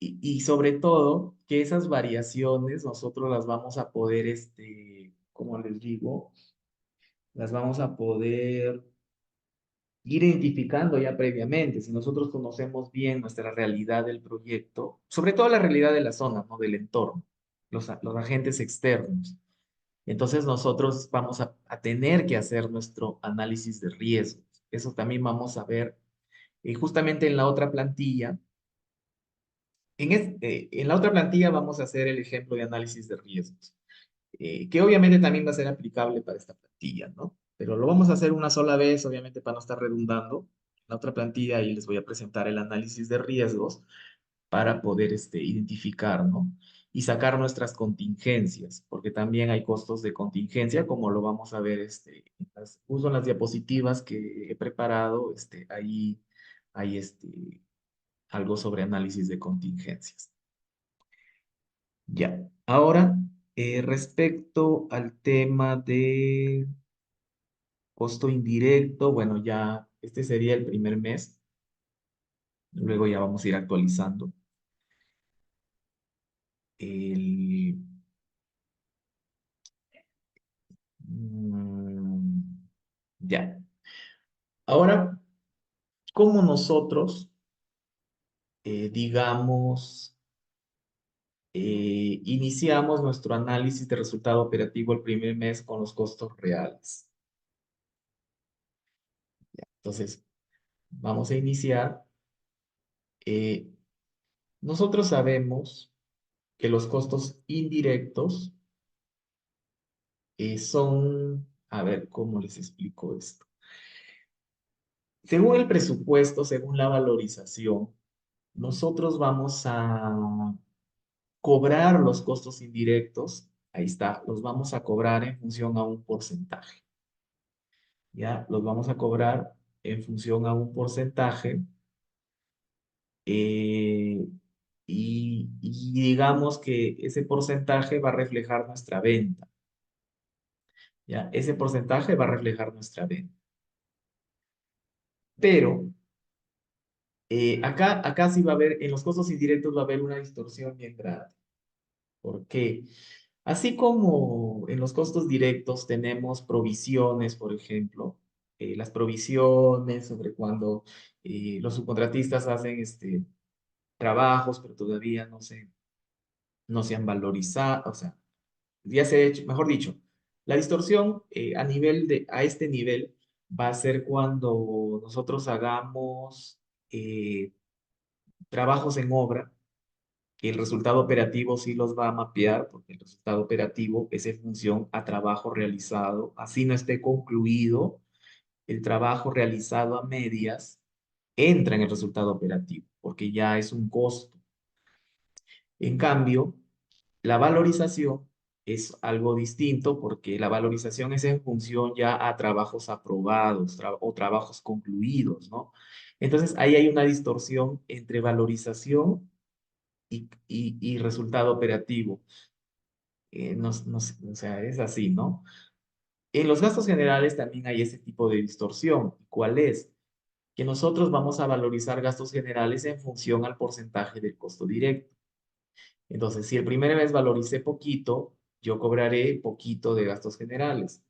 y sobre todo, que esas variaciones nosotros las vamos a poder, como les digo, las vamos a poder ir identificando ya previamente. Si nosotros conocemos bien nuestra realidad del proyecto, sobre todo la realidad de la zona, ¿no? Del entorno, los agentes externos. Entonces nosotros vamos a tener que hacer nuestro análisis de riesgos. Eso también vamos a ver justamente en la otra plantilla. En la otra plantilla vamos a hacer el ejemplo de análisis de riesgos, que obviamente también va a ser aplicable para esta plantilla, ¿no? Pero lo vamos a hacer una sola vez, obviamente para no estar redundando. En la otra plantilla ahí les voy a presentar el análisis de riesgos para poder identificar, ¿no? Y sacar nuestras contingencias, porque también hay costos de contingencia, como lo vamos a ver, uso en las diapositivas que he preparado, ahí hay algo sobre análisis de contingencias. Ya, ahora, respecto al tema de costo indirecto, bueno, ya este sería el primer mes, luego ya vamos a ir actualizando. El, mm, ya, ahora, ¿cómo nosotros, digamos? iniciamos nuestro análisis de resultado operativo el primer mes con los costos reales. Entonces, vamos a iniciar. Eh, nosotros sabemos que los costos indirectos son, a ver, ¿cómo les explico esto? Según el presupuesto, según la valorización, nosotros vamos a cobrar los costos indirectos, ahí está, los vamos a cobrar en función a un porcentaje, ¿ya? Los vamos a cobrar en función a un porcentaje eh, y digamos que ese porcentaje va a reflejar nuestra venta, ¿ya? Ese porcentaje va a reflejar nuestra venta. Pero acá sí va a haber, en los costos indirectos va a haber una distorsión bien grande. ¿Por qué? Así como en los costos directos tenemos provisiones, por ejemplo, las provisiones sobre cuando los subcontratistas hacen trabajos, pero todavía no se han valorizado, o sea, ya se ha hecho, mejor dicho, la distorsión a este nivel va a ser cuando nosotros hagamos eh, trabajos en obra, que el resultado operativo sí los va a mapear, porque el resultado operativo es en función a trabajo realizado, así no esté concluido, el trabajo realizado a medias entra en el resultado operativo, porque ya es un costo. En cambio, la valorización es algo distinto porque la valorización es en función ya a trabajos aprobados o trabajos concluidos, ¿no? Entonces, ahí hay una distorsión entre valorización y resultado operativo. O sea, es así, ¿no? En los gastos generales también hay ese tipo de distorsión. ¿Cuál es? Que nosotros vamos a valorizar gastos generales en función al porcentaje del costo directo. Entonces, si el primer mes valoricé poquito, yo cobraré poquito de gastos generales.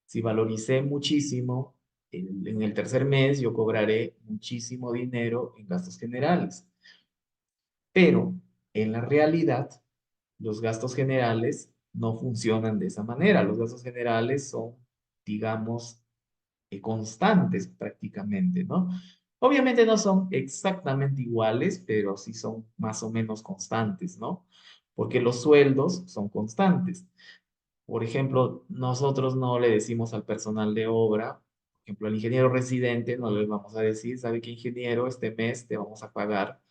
Si valoricé muchísimo, en el tercer mes yo cobraré muchísimo dinero en gastos generales. Pero en la realidad, los gastos generales no funcionan de esa manera. Los gastos generales son, digamos, constantes prácticamente, ¿no? Obviamente no son exactamente iguales, pero sí son más o menos constantes, ¿no? Porque los sueldos son constantes. Por ejemplo, nosotros no le decimos al personal de obra, por ejemplo, al ingeniero residente, no le vamos a decir, ¿sabe qué, ingeniero? Este mes te vamos a pagar,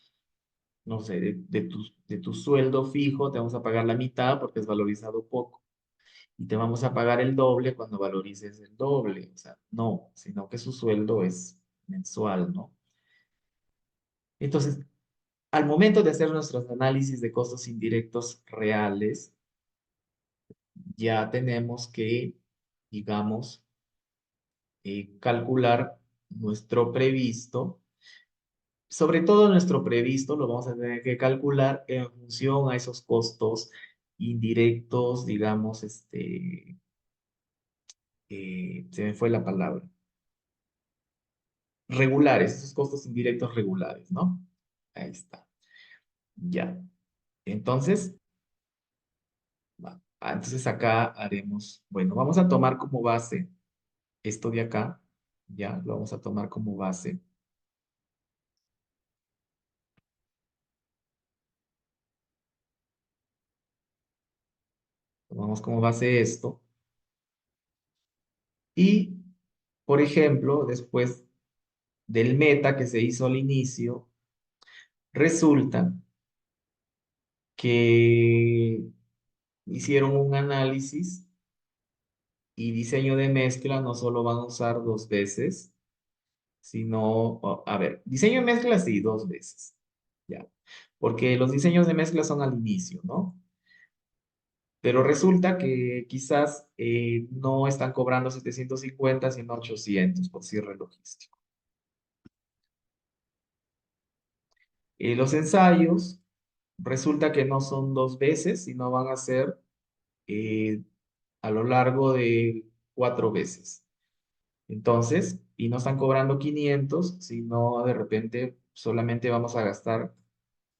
no sé, de tu sueldo fijo, te vamos a pagar la mitad porque es valorizado poco y te vamos a pagar el doble cuando valorices el doble. O sea, no, sino que su sueldo es mensual, ¿no? Entonces, al momento de hacer nuestros análisis de costos indirectos reales, ya tenemos que, digamos, calcular nuestro previsto. Sobre todo nuestro previsto lo vamos a tener que calcular en función a esos costos indirectos, digamos, se me fue la palabra regulares, esos costos indirectos regulares, ¿no? Ahí está. Ya. Entonces, entonces acá haremos, bueno, vamos a tomar como base esto de acá, ya, lo vamos a tomar como base. Tomamos como base esto. Y, por ejemplo, después del meta que se hizo al inicio, resulta que hicieron un análisis y diseño de mezcla no solo van a usar dos veces, sino, a ver, diseño de mezcla sí, dos veces, ya, porque los diseños de mezcla son al inicio, ¿no? Pero resulta que quizás no están cobrando 750 sino 800 por cierre logístico. Los ensayos, resulta que no son dos veces, sino van a ser eh, a lo largo de cuatro veces. Entonces, y no están cobrando 500 sino de repente solamente vamos a gastar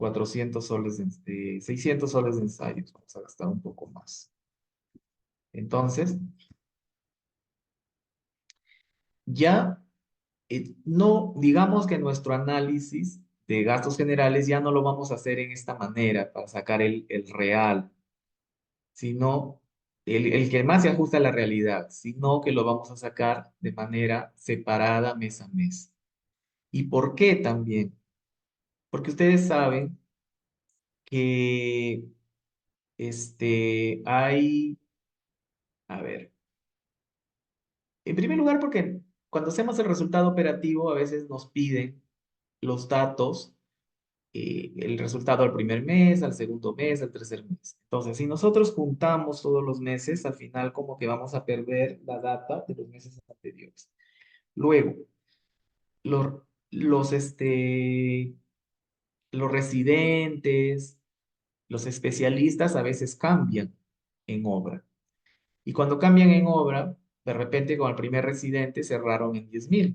400 soles, 600 soles de ensayos. Vamos a gastar un poco más. Entonces, ya no, digamos que nuestro análisis de gastos generales ya no lo vamos a hacer en esta manera para sacar el real, sino el que más se ajusta a la realidad, sino que lo vamos a sacar de manera separada mes a mes. ¿Y por qué también? Porque ustedes saben que hay, a ver, en primer lugar porque cuando hacemos el resultado operativo a veces nos piden los datos, el resultado al primer mes, al segundo mes, al tercer mes. Entonces, si nosotros juntamos todos los meses, al final como que vamos a perder la data de los meses anteriores. Luego, los, los, este, los residentes, los especialistas a veces cambian en obra. Y cuando cambian en obra, de repente con el primer residente cerraron en 10.000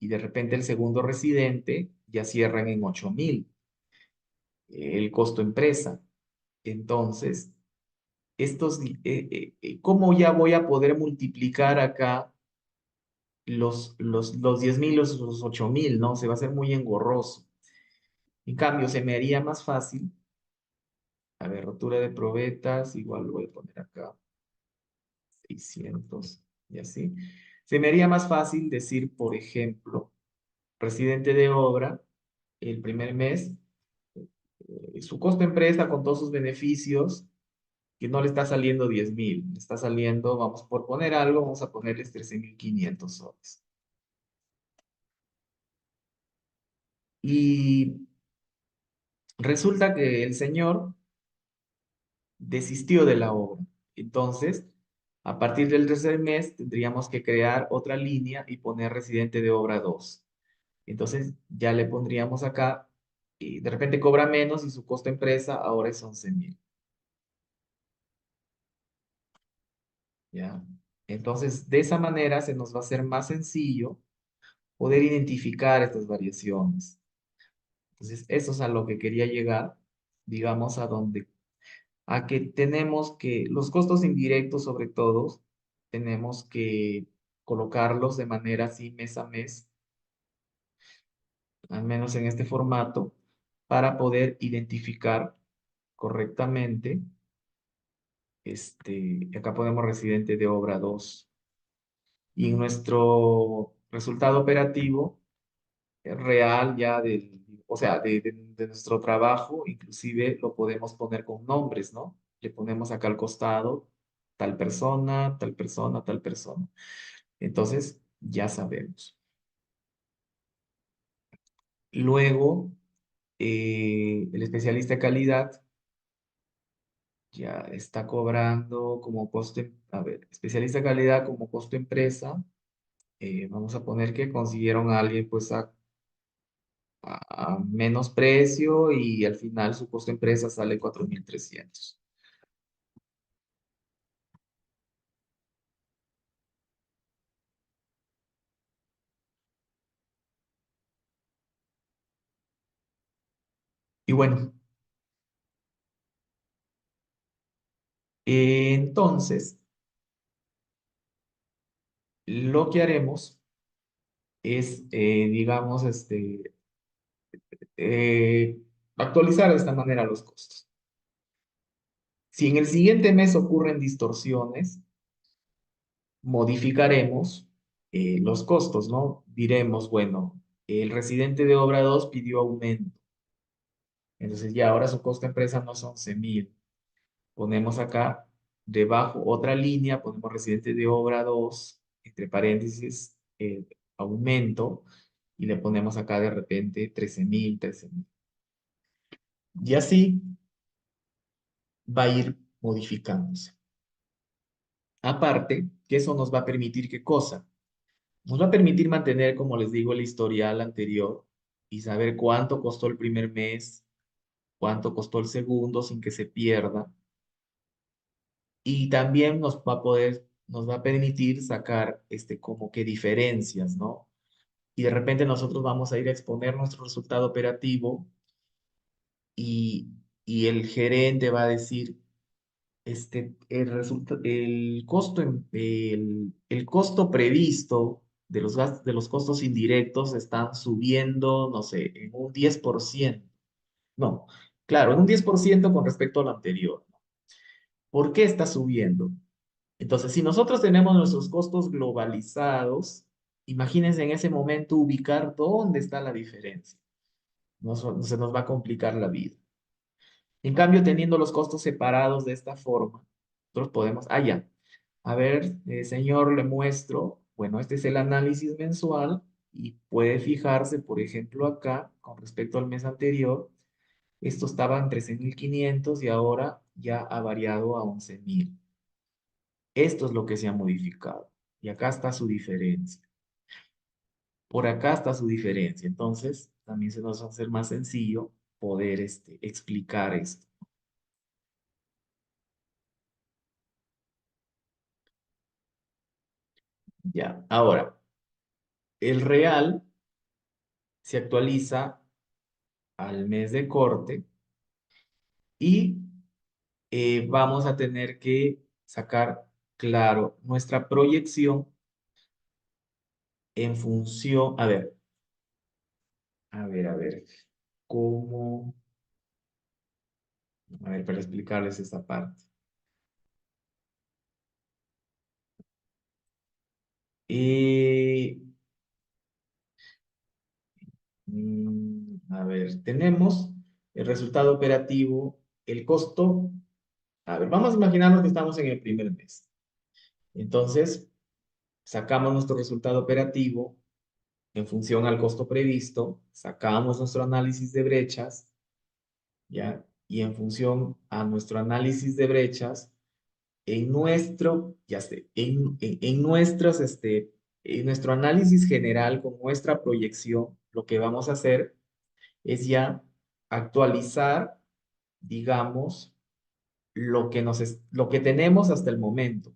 y de repente el segundo residente ya cierran en 8.000, el costo empresa. Entonces, ¿cómo ya voy a poder multiplicar acá los 10.000, los 8.000? ¿No? Se va a hacer muy engorroso. En cambio, se me haría más fácil, a ver, rotura de probetas, igual lo voy a poner acá, 600 y así. Se me haría más fácil decir, por ejemplo, residente de obra, el primer mes, su costo empresa con todos sus beneficios, que no le está saliendo 10.000, le está saliendo, vamos por poner algo, vamos a ponerles 13.500 soles. Y resulta que el señor desistió de la obra. Entonces, a partir del tercer mes, tendríamos que crear otra línea y poner residente de obra 2. Entonces, ya le pondríamos acá, y de repente cobra menos y su costo empresa ahora es 11.000. ¿Ya? Entonces, de esa manera se nos va a hacer más sencillo poder identificar estas variaciones. Entonces, eso es a lo que quería llegar, digamos, a que tenemos que, los costos indirectos sobre todo, tenemos que colocarlos de manera así mes a mes, al menos en este formato, para poder identificar correctamente, acá ponemos residente de obra 2 y en nuestro resultado operativo real ya o sea, de nuestro trabajo, inclusive lo podemos poner con nombres, ¿no? Le ponemos acá al costado tal persona, tal persona, tal persona. Entonces, ya sabemos. Luego, el especialista de calidad ya está cobrando como costo, a ver, especialista de calidad como costo empresa. Vamos a poner que consiguieron a alguien pues a menos precio y al final su costo empresa sale 4.300. Y bueno, entonces, lo que haremos es, digamos, actualizar de esta manera los costos. Si en el siguiente mes ocurren distorsiones, modificaremos los costos, ¿no? Diremos, bueno, el residente de obra 2 pidió aumento. Entonces ya ahora su costo empresa no son 11.000. Ponemos acá debajo otra línea, ponemos residente de obra 2 entre paréntesis, aumento, y le ponemos acá de repente 13.000, 13.000. Y así va a ir modificándose. Aparte, que eso nos va a permitir ¿qué cosa? Nos va a permitir mantener, como les digo, el historial anterior y saber cuánto costó el primer mes, cuánto costó el segundo sin que se pierda. Y también nos va a permitir sacar como que diferencias, ¿no? Y de repente nosotros vamos a ir a exponer nuestro resultado operativo y, y el gerente va a decir, el costo previsto de los gastos, de los costos indirectos están subiendo, no sé, en un 10%. No, claro, en un 10% con respecto a lo anterior. ¿Por qué está subiendo? Entonces, si nosotros tenemos nuestros costos globalizados, imagínense en ese momento ubicar dónde está la diferencia. Se nos va a complicar la vida. En cambio, teniendo los costos separados de esta forma, nosotros podemos, ya, a ver, señor, le muestro, bueno, este es el análisis mensual y puede fijarse, por ejemplo, acá, con respecto al mes anterior, esto estaba en 13.500 y ahora ya ha variado a 11.000. Esto es lo que se ha modificado. Y acá está su diferencia. Por acá está su diferencia. Entonces, también se nos va a hacer más sencillo poder explicar esto. Ya, ahora, el real se actualiza al mes de corte y vamos a tener que sacar, claro, nuestra proyección en función, cómo, para explicarles esta parte. Eh, tenemos el resultado operativo, el costo. Vamos a imaginarnos que estamos en el primer mes. Entonces, sacamos nuestro resultado operativo en función al costo previsto, sacamos nuestro análisis de brechas, ¿ya? Y en función a nuestro análisis de brechas, ya sé, en nuestro análisis general con nuestra proyección, lo que vamos a hacer es ya actualizar, digamos, lo que tenemos hasta el momento.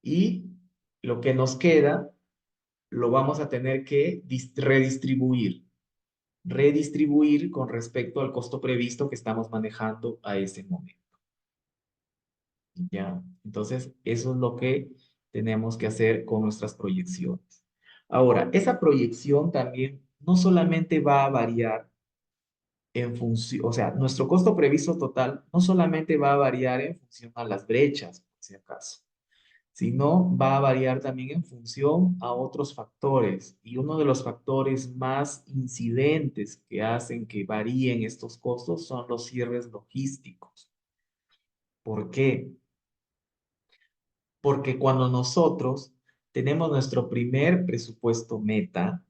Y lo que nos queda lo vamos a tener que redistribuir con respecto al costo previsto que estamos manejando a ese momento. ¿Ya? Entonces, eso es lo que tenemos que hacer con nuestras proyecciones. Ahora, esa proyección también no solamente va a variar en función, o sea, nuestro costo previsto total no solamente va a variar en función a las brechas, por si acaso, sino va a variar también en función a otros factores. Y uno de los factores más incidentes que hacen que varíen estos costos son los cierres logísticos. ¿Por qué? Porque cuando nosotros tenemos nuestro primer presupuesto meta,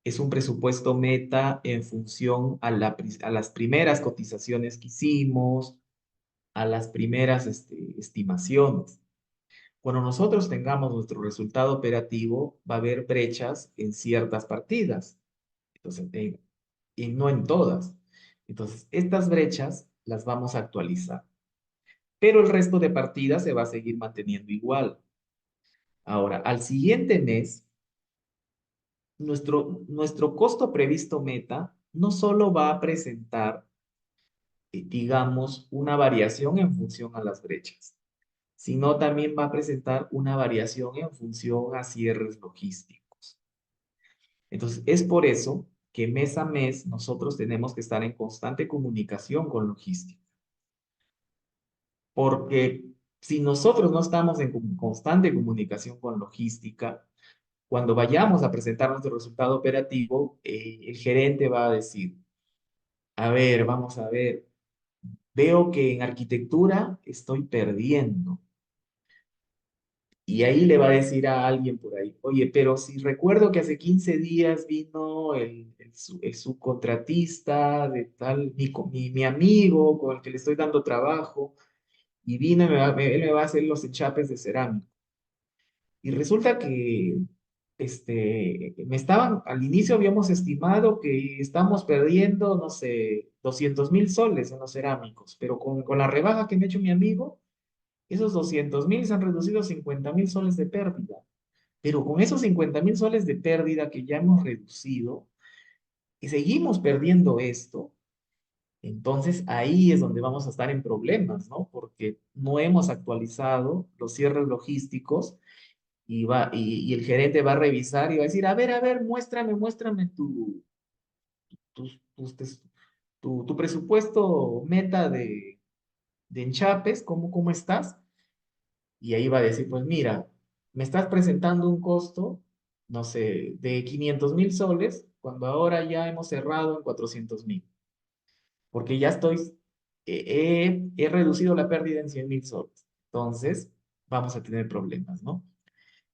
es un presupuesto meta en función a las primeras cotizaciones que hicimos, a las primeras estimaciones. Cuando nosotros tengamos nuestro resultado operativo, va a haber brechas en ciertas partidas, entonces, y no en todas. Entonces, estas brechas las vamos a actualizar, pero el resto de partidas se va a seguir manteniendo igual. Ahora, al siguiente mes, nuestro costo previsto meta no solo va a presentar, digamos, una variación en función a las brechas, sino también va a presentar una variación en función a cierres logísticos. Entonces, es por eso que mes a mes nosotros tenemos que estar en constante comunicación con logística, porque si nosotros no estamos en constante comunicación con logística, cuando vayamos a presentar nuestro resultado operativo, el gerente va a decir, a ver, vamos a ver, veo que en arquitectura estoy perdiendo. Y ahí le va a decir a alguien por ahí, oye, pero si recuerdo que hace 15 días vino el subcontratista de tal, mi amigo con el que le estoy dando trabajo, y vino y él me va a hacer los enchapes de cerámica. Y resulta que al inicio habíamos estimado que estamos perdiendo, no sé, 200.000 soles en los cerámicos, pero con la rebaja que me ha hecho mi amigo, esos 200.000 se han reducido a 50.000 soles de pérdida. Pero con esos 50.000 soles de pérdida que ya hemos reducido, y seguimos perdiendo esto, Entonces ahí es donde vamos a estar en problemas, ¿no? Porque no hemos actualizado los cierres logísticos y el gerente va a revisar y va a decir, a ver, muéstrame tus tu presupuesto meta de enchapes, cómo estás? Y ahí va a decir, pues mira, me estás presentando un costo, no sé, de 500.000 soles, cuando ahora ya hemos cerrado en 400.000, porque ya he reducido la pérdida en 100.000 soles. Entonces, vamos a tener problemas, ¿no?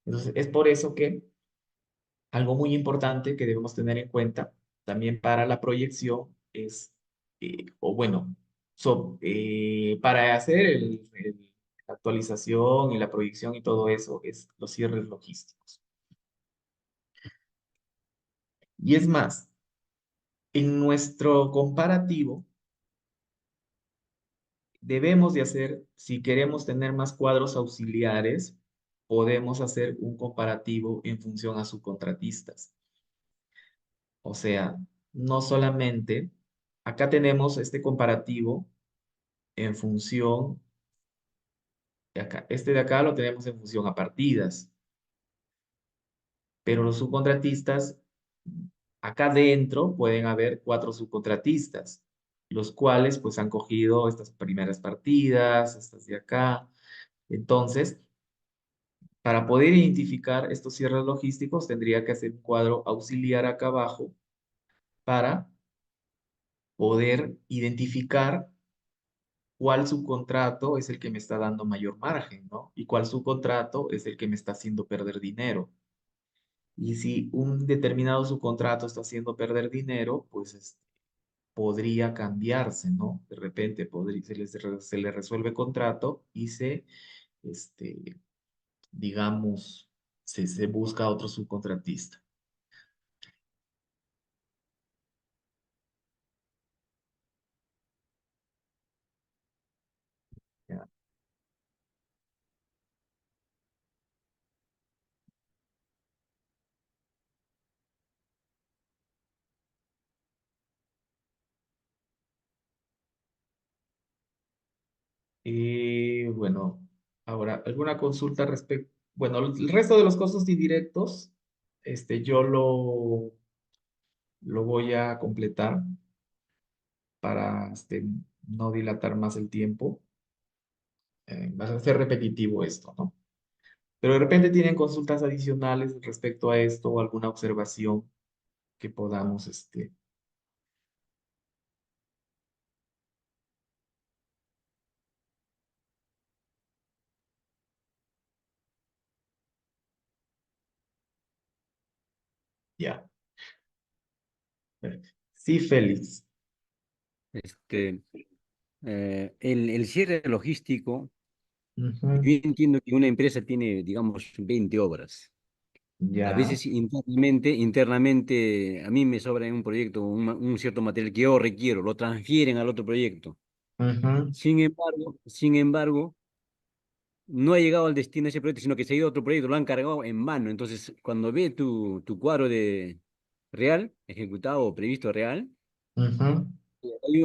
Entonces, es por eso que algo muy importante que debemos tener en cuenta también para la proyección es, o bueno, para hacer la actualización y la proyección y todo eso, es los cierres logísticos. Y es más, en nuestro comparativo, debemos de hacer, si queremos tener más cuadros auxiliares, podemos hacer un comparativo en función a subcontratistas. O sea, no solamente, acá tenemos este comparativo en función de acá. Este de acá lo tenemos en función a partidas, pero los subcontratistas, acá dentro pueden haber 4 subcontratistas, los cuales pues han cogido estas primeras partidas, estas de acá. Entonces, para poder identificar estos cierres logísticos, tendría que hacer un cuadro auxiliar acá abajo para poder identificar cuál subcontrato es el que me está dando mayor margen, ¿no? Y cuál subcontrato es el que me está haciendo perder dinero. Y si un determinado subcontrato está haciendo perder dinero, pues podría cambiarse, ¿no? De repente se le resuelve contrato y este, digamos, se busca otro subcontratista. ¿Ya? Bueno, ahora, ¿alguna consulta respecto? Bueno, el resto de los costos indirectos, yo lo voy a completar para no dilatar más el tiempo. Va a ser repetitivo esto, ¿no? Pero de repente tienen consultas adicionales respecto a esto o alguna observación que podamos, ya. Sí, Félix. Este, el cierre logístico, Ujú. yo entiendo que una empresa tiene, digamos, 20 obras. A Ya. veces internamente, a mí me sobra en un proyecto un cierto material que yo requiero, lo transfieren al otro proyecto. Ujú, Sin embargo, no ha llegado al destino de ese proyecto, sino que se ha ido a otro proyecto, lo han cargado en mano. Entonces, cuando ve tu cuadro de real, ejecutado o previsto real, ujú.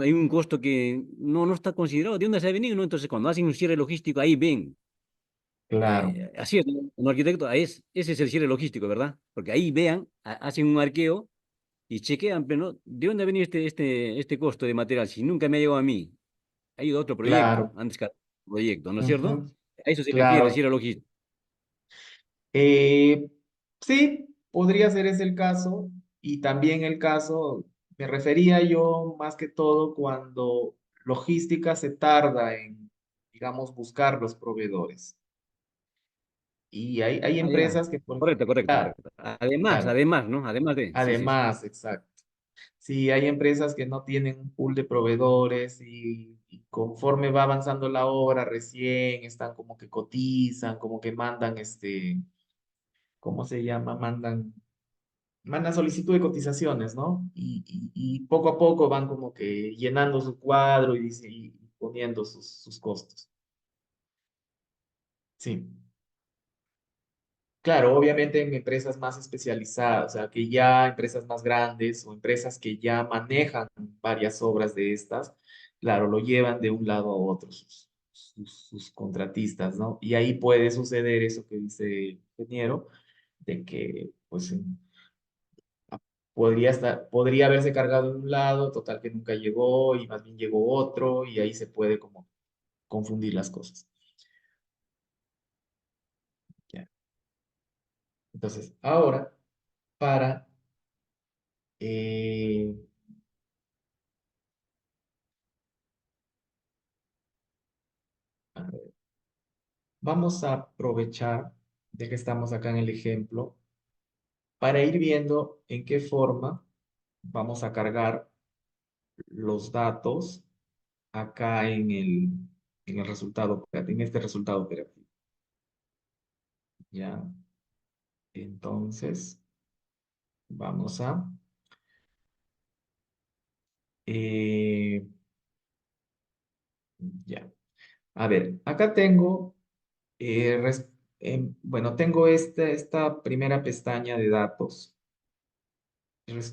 hay un costo que no está considerado. ¿De dónde se ha venido? ¿No? Entonces, cuando hacen un cierre logístico, ahí ven. Claro, Así es, ¿no? Un arquitecto, ese es el cierre logístico, ¿verdad? Porque ahí vean, hacen un arqueo y chequean, pero ¿no? ¿De dónde ha venido este costo de material? Si nunca me ha llegado a mí, ha ido a otro proyecto, claro. antes que a otro proyecto, ¿no es cierto? Ujú, A eso se refiere el claro. cierre logístico. Eh, sí, podría ser ese el caso. Y también el caso, me refería yo más que todo cuando logística se tarda en, digamos, buscar los proveedores. Y hay Ah, ya. empresas que, Correcto, correcto, claro, correcto. Además, claro, además, ¿no? Además de, sí, sí, sí. además, exacto. Sí, hay empresas que no tienen un pool de proveedores y conforme va avanzando la obra, recién están como que cotizan, como que mandan ¿cómo se llama? Mandan solicitud de cotizaciones, ¿no? Y poco a poco van como que llenando su cuadro y poniendo sus costos. Sí, Claro, obviamente en empresas más especializadas, o sea, que ya empresas más grandes o empresas que ya manejan varias obras de estas, claro, lo llevan de un lado a otro sus contratistas, ¿no? Y ahí puede suceder eso que dice el ingeniero, de que, pues, podría haberse cargado en un lado, total que nunca llegó y más bien llegó otro y ahí se puede como confundir las cosas. ¿Ya? Entonces, ahora, para... eh, a ver, vamos a aprovechar de que estamos acá en el ejemplo para ir viendo en qué forma vamos a cargar los datos acá en el resultado, en este resultado operativo. ¿Ya? Entonces, vamos a... eh, ya. A ver, acá tengo, bueno, tengo esta primera pestaña de datos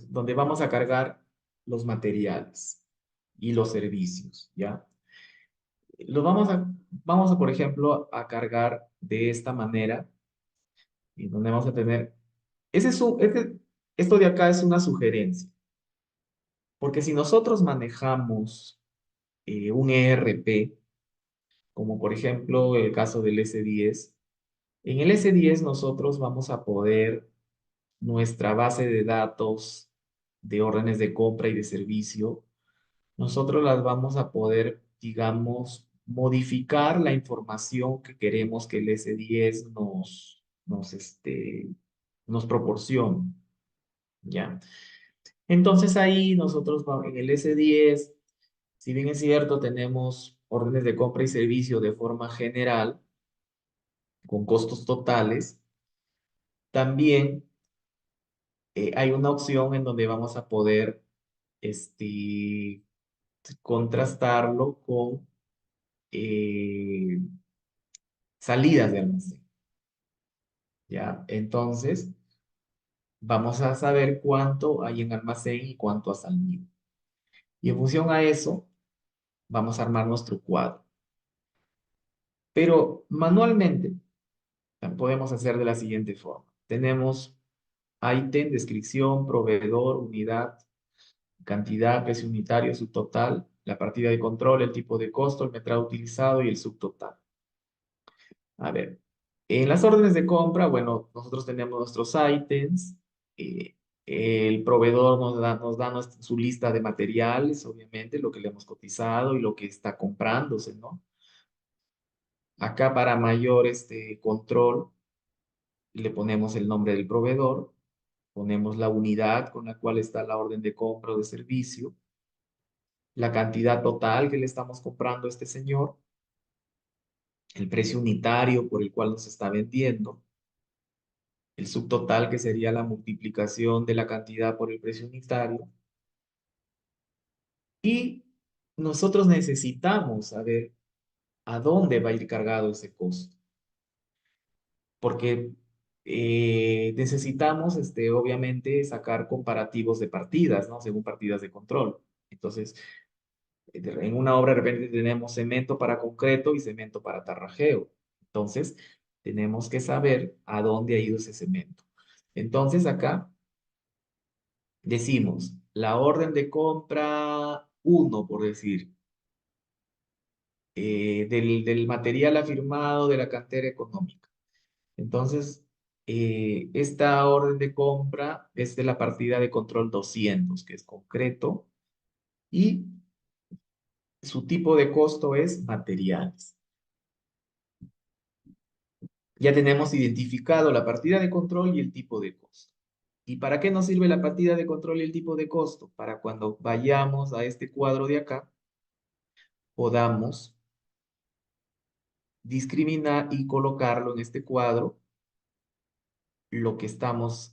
donde vamos a cargar los materiales y los servicios, ¿ya? Vamos a, por ejemplo, a cargar de esta manera, y donde vamos a tener, esto de acá es una sugerencia, porque si nosotros manejamos un ERP, como por ejemplo el caso del S10, en el S10 nosotros vamos a poder nuestra base de datos de órdenes de compra y de servicio, nosotros las vamos a poder, digamos, modificar la información que queremos que el S10 nos proporcione, ¿ya? Entonces ahí nosotros en el S10, si bien es cierto, tenemos órdenes de compra y servicio de forma general, con costos totales, también hay una opción en donde vamos a poder este, contrastarlo con eh, salidas de almacén, ¿ya? Entonces, vamos a saber cuánto hay en almacén y cuánto ha salido. Y en función a eso, vamos a armar nuestro cuadro. Pero manualmente, podemos hacer de la siguiente forma. Tenemos ítem, descripción, proveedor, unidad, cantidad, precio unitario, subtotal, la partida de control, el tipo de costo, el metrado utilizado y el subtotal. A ver, en las órdenes de compra, bueno, nosotros tenemos nuestros ítems, eh, el proveedor nos da su lista de materiales, obviamente, lo que le hemos cotizado y lo que está comprándose, ¿no? Acá para mayor control, le ponemos el nombre del proveedor, ponemos la unidad con la cual está la orden de compra o de servicio, la cantidad total que le estamos comprando a este señor, el precio unitario por el cual nos está vendiendo, el subtotal, que sería la multiplicación de la cantidad por el precio unitario. Y nosotros necesitamos saber a dónde va a ir cargado ese costo, porque necesitamos, obviamente, sacar comparativos de partidas, ¿no? Según partidas de control. Entonces, en una obra de repente tenemos cemento para concreto y cemento para tarrajeo. Entonces, tenemos que saber a dónde ha ido ese cemento. Entonces, acá decimos, la orden de compra uno, por decir, del material afirmado de la cantera económica. Entonces, esta orden de compra es de la partida de control 200, que es concreto, y su tipo de costo es materiales. Ya tenemos identificado la partida de control y el tipo de costo. ¿Y para qué nos sirve la partida de control y el tipo de costo? Para cuando vayamos a este cuadro de acá, podamos discriminar y colocarlo en este cuadro lo que estamos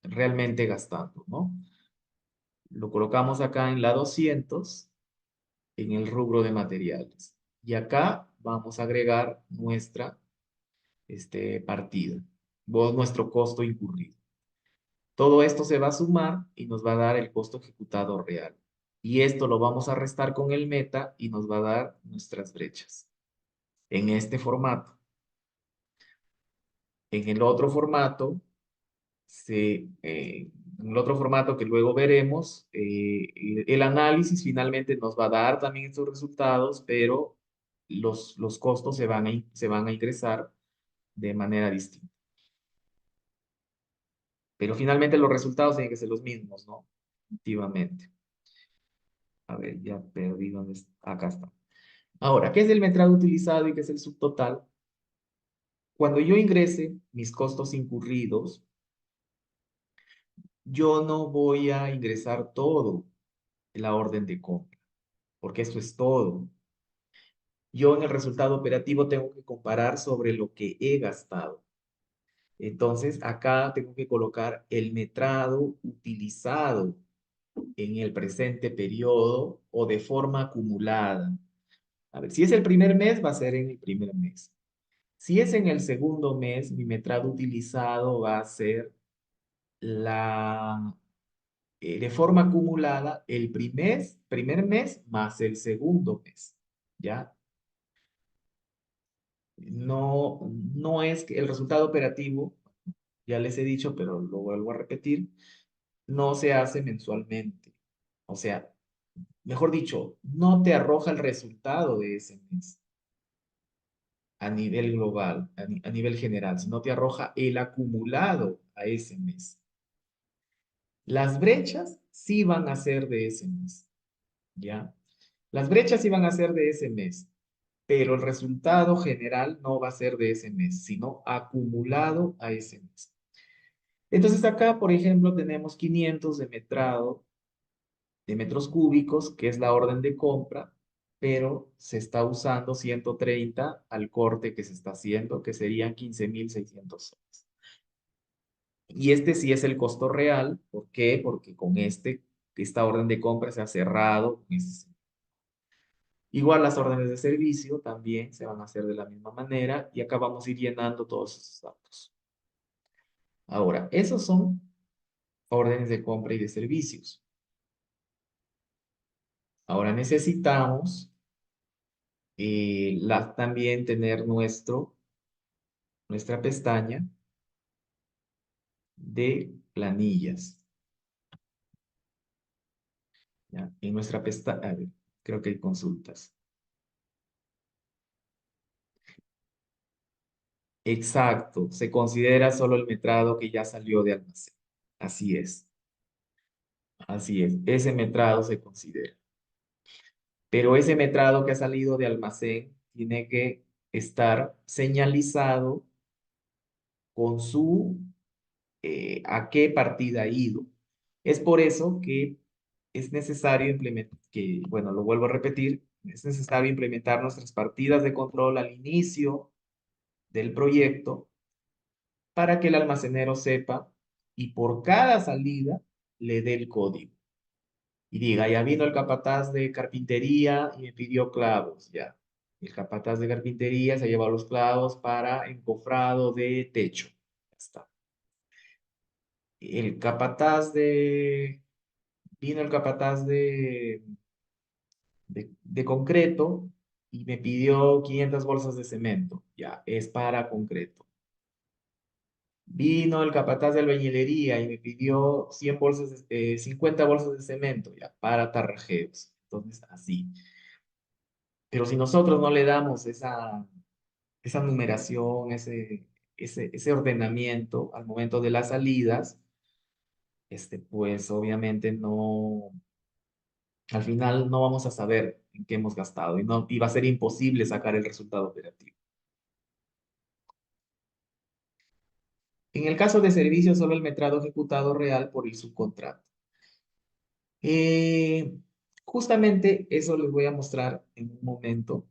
realmente gastando, ¿no? Lo colocamos acá en la 200 en el rubro de materiales. Y acá vamos a agregar nuestra partida, o nuestro costo incurrido. Todo esto se va a sumar y nos va a dar el costo ejecutado real. Y esto lo vamos a restar con el meta y nos va a dar nuestras brechas en este formato. En el otro formato, en el otro formato que luego veremos, el análisis finalmente nos va a dar también estos resultados, pero los costos se van a ingresar de manera distinta. Pero finalmente los resultados tienen que ser los mismos, ¿no? Efectivamente. A ver, ya perdí dónde está. Acá está. Ahora, ¿qué es el metrado utilizado y qué es el subtotal? Cuando yo ingrese mis costos incurridos, yo no voy a ingresar todo en la orden de compra, porque esto es todo. Yo en el resultado operativo tengo que comparar sobre lo que he gastado. Entonces, acá tengo que colocar el metrado utilizado en el presente periodo o de forma acumulada. A ver, si es el primer mes, va a ser en el primer mes. Si es en el segundo mes, mi metrado utilizado va a ser de forma acumulada el primer mes más el segundo mes, ¿ya? No es que el resultado operativo, ya les he dicho, pero lo vuelvo a repetir, no se hace mensualmente. O sea, mejor dicho, no te arroja el resultado de ese mes a nivel global, a nivel general, sino te arroja el acumulado a ese mes. Las brechas sí van a ser de ese mes, ¿ya? Las brechas sí van a ser de ese mes, pero el resultado general no va a ser de ese mes, sino acumulado a ese mes. Entonces acá, por ejemplo, tenemos 500 de metrado, de metros cúbicos, que es la orden de compra, pero se está usando 130 al corte que se está haciendo, que serían 15.600 soles. Y este sí es el costo real. ¿Por qué? Porque con esta orden de compra se ha cerrado. Igual las órdenes de servicio también se van a hacer de la misma manera y acá vamos a ir llenando todos esos datos. Ahora, esos son órdenes de compra y de servicios. Ahora necesitamos también tener nuestra pestaña de planillas. ¿Ya? En nuestra pestaña, a ver, creo que hay consultas. Exacto, se considera solo el metrado que ya salió de almacén. Así es, así es. Ese metrado se considera. Pero ese metrado que ha salido de almacén tiene que estar señalizado con a qué partida ha ido. Es por eso que es necesario implementar, bueno, lo vuelvo a repetir, es necesario implementar nuestras partidas de control al inicio del proyecto para que el almacenero sepa y por cada salida le dé el código. Y diga, ya vino el capataz de carpintería y me pidió clavos, ya. El capataz de carpintería se lleva los clavos para encofrado de techo. Ya está. El capataz de... Vino el capataz de concreto y me pidió 500 bolsas de cemento. Ya, es para concreto. Vino el capataz de albañilería y me pidió 100 bolsas, 50 bolsas de cemento, ya, para tarrajeos. Entonces, así. Pero si nosotros no le damos esa numeración, ese ordenamiento al momento de las salidas, pues obviamente no, al final no vamos a saber en qué hemos gastado y va a ser imposible sacar el resultado operativo. En el caso de servicios, solo el metrado ejecutado real por el subcontrato. Eh, Justamente eso les voy a mostrar en un momento,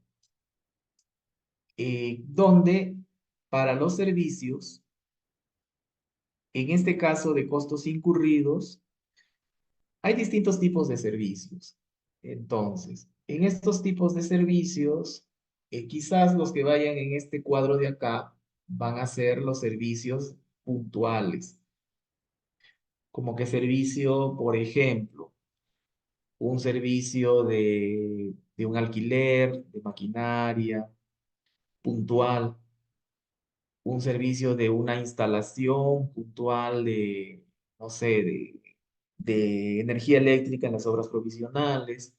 donde para los servicios, en este caso de costos incurridos, hay distintos tipos de servicios. Entonces, en estos tipos de servicios, quizás los que vayan en este cuadro de acá, van a ser los servicios puntuales, como que servicio, por ejemplo, un servicio de un alquiler, de maquinaria puntual, un servicio de una instalación puntual de, no sé, de energía eléctrica en las obras provisionales,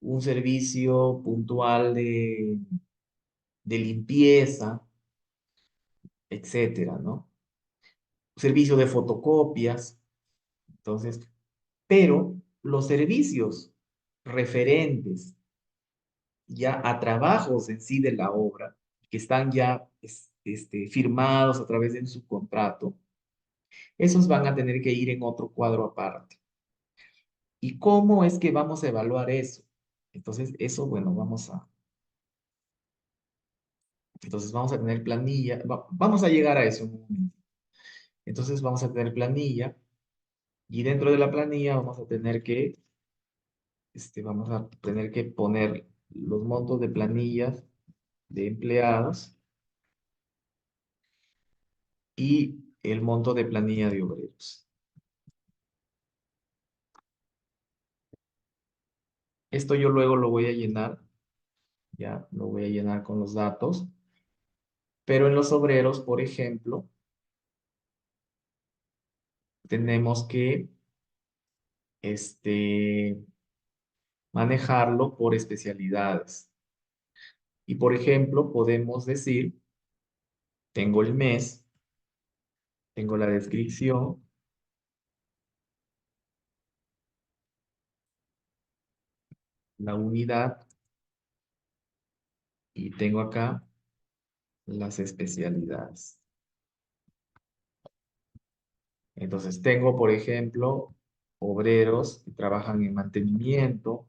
un servicio puntual de limpieza, etcétera, ¿no? Servicio de fotocopias, entonces, pero los servicios referentes ya a trabajos en sí de la obra, que están ya firmados a través de un subcontrato, esos van a tener que ir en otro cuadro aparte. ¿Y cómo es que vamos a evaluar eso? Entonces, eso, bueno, entonces vamos a tener planilla, vamos a llegar a eso en un momento. Entonces vamos a tener planilla y dentro de la planilla vamos a tener que poner los montos de planillas de empleados y el monto de planilla de obreros. Esto yo luego lo voy a llenar, ya lo voy a llenar con los datos, pero en los obreros, por ejemplo, tenemos que este, manejarlo por especialidades. Y por ejemplo, podemos decir, tengo el mes, tengo la descripción, la unidad y tengo acá las especialidades. Entonces tengo, por ejemplo, obreros que trabajan en mantenimiento,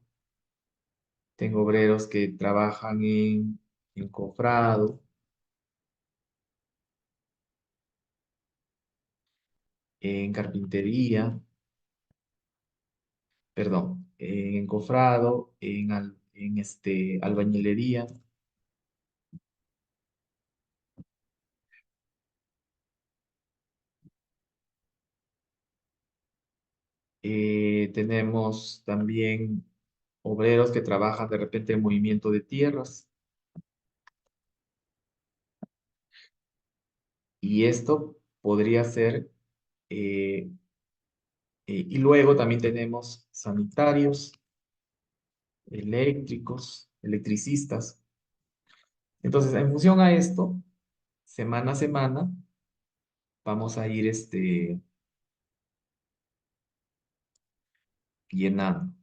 tengo obreros que trabajan en encofrado, en carpintería, perdón, en encofrado, en albañilería. Tenemos también obreros que trabajan de repente en movimiento de tierras. Y esto podría ser, eh, y luego también tenemos sanitarios, eléctricos, electricistas. Entonces, en función a esto, semana a semana, vamos a ir llenando.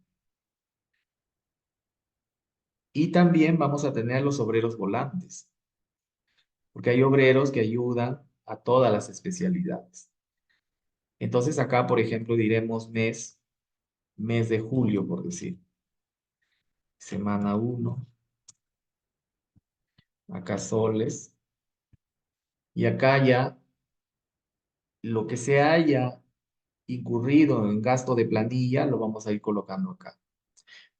Y también vamos a tener los obreros volantes, porque hay obreros que ayudan a todas las especialidades. Entonces, acá, por ejemplo, diremos mes de julio, por decir. Semana uno, acá soles. Y acá ya lo que se haya incurrido en gasto de planilla, lo vamos a ir colocando acá.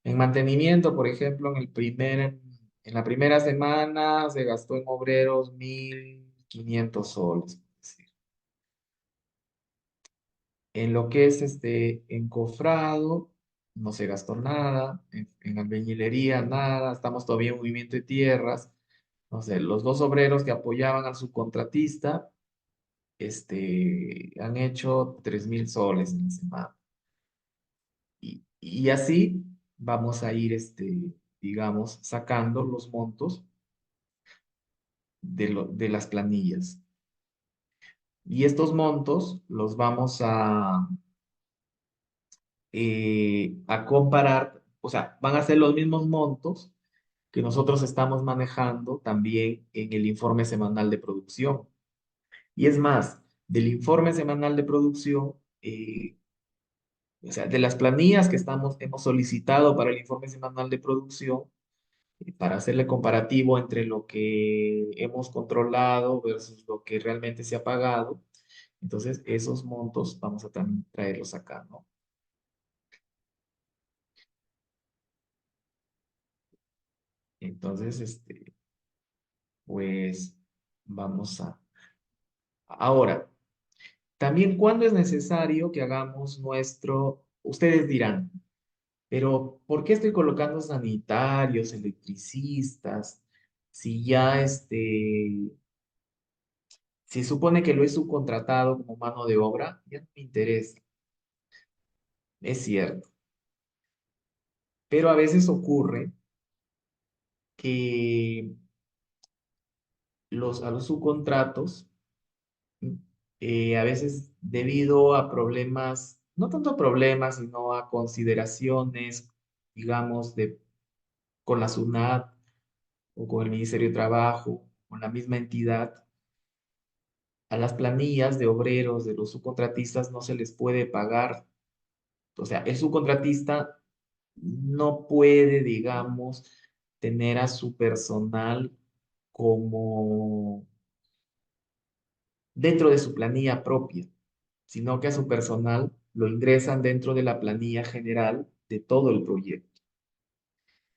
En mantenimiento, por ejemplo, en la primera semana se gastó en obreros 1.500 soles, por decir. En lo que es encofrado, no se gastó nada. En albañilería, nada. Estamos todavía en movimiento de tierras. No sé, los dos obreros que apoyaban al subcontratista, han hecho 3.000 soles en la semana. Y así vamos a ir, digamos, sacando los montos de las planillas. Y estos montos los vamos a comparar, o sea, van a ser los mismos montos que nosotros estamos manejando también en el informe semanal de producción. Y es más, del informe semanal de producción, o sea, de las planillas que hemos solicitado para el informe semanal de producción, para hacerle comparativo entre lo que hemos controlado versus lo que realmente se ha pagado. Entonces, esos montos vamos a también traerlos acá, ¿no? Entonces, pues Vamos a... Ahora, también cuando es necesario que hagamos nuestro... Ustedes dirán, pero ¿por qué estoy colocando sanitarios, electricistas? Si ya se supone que lo he subcontratado como mano de obra, ya no me interesa. Es cierto. Pero a veces ocurre que a los subcontratos, a veces debido a problemas, no tanto a problemas, sino a consideraciones, digamos, con la SUNAT o con el Ministerio de Trabajo, con la misma entidad, a las planillas de obreros de los subcontratistas no se les puede pagar. O sea, el subcontratista no puede, digamos, tener a su personal como dentro de su planilla propia, sino que a su personal lo ingresan dentro de la planilla general de todo el proyecto.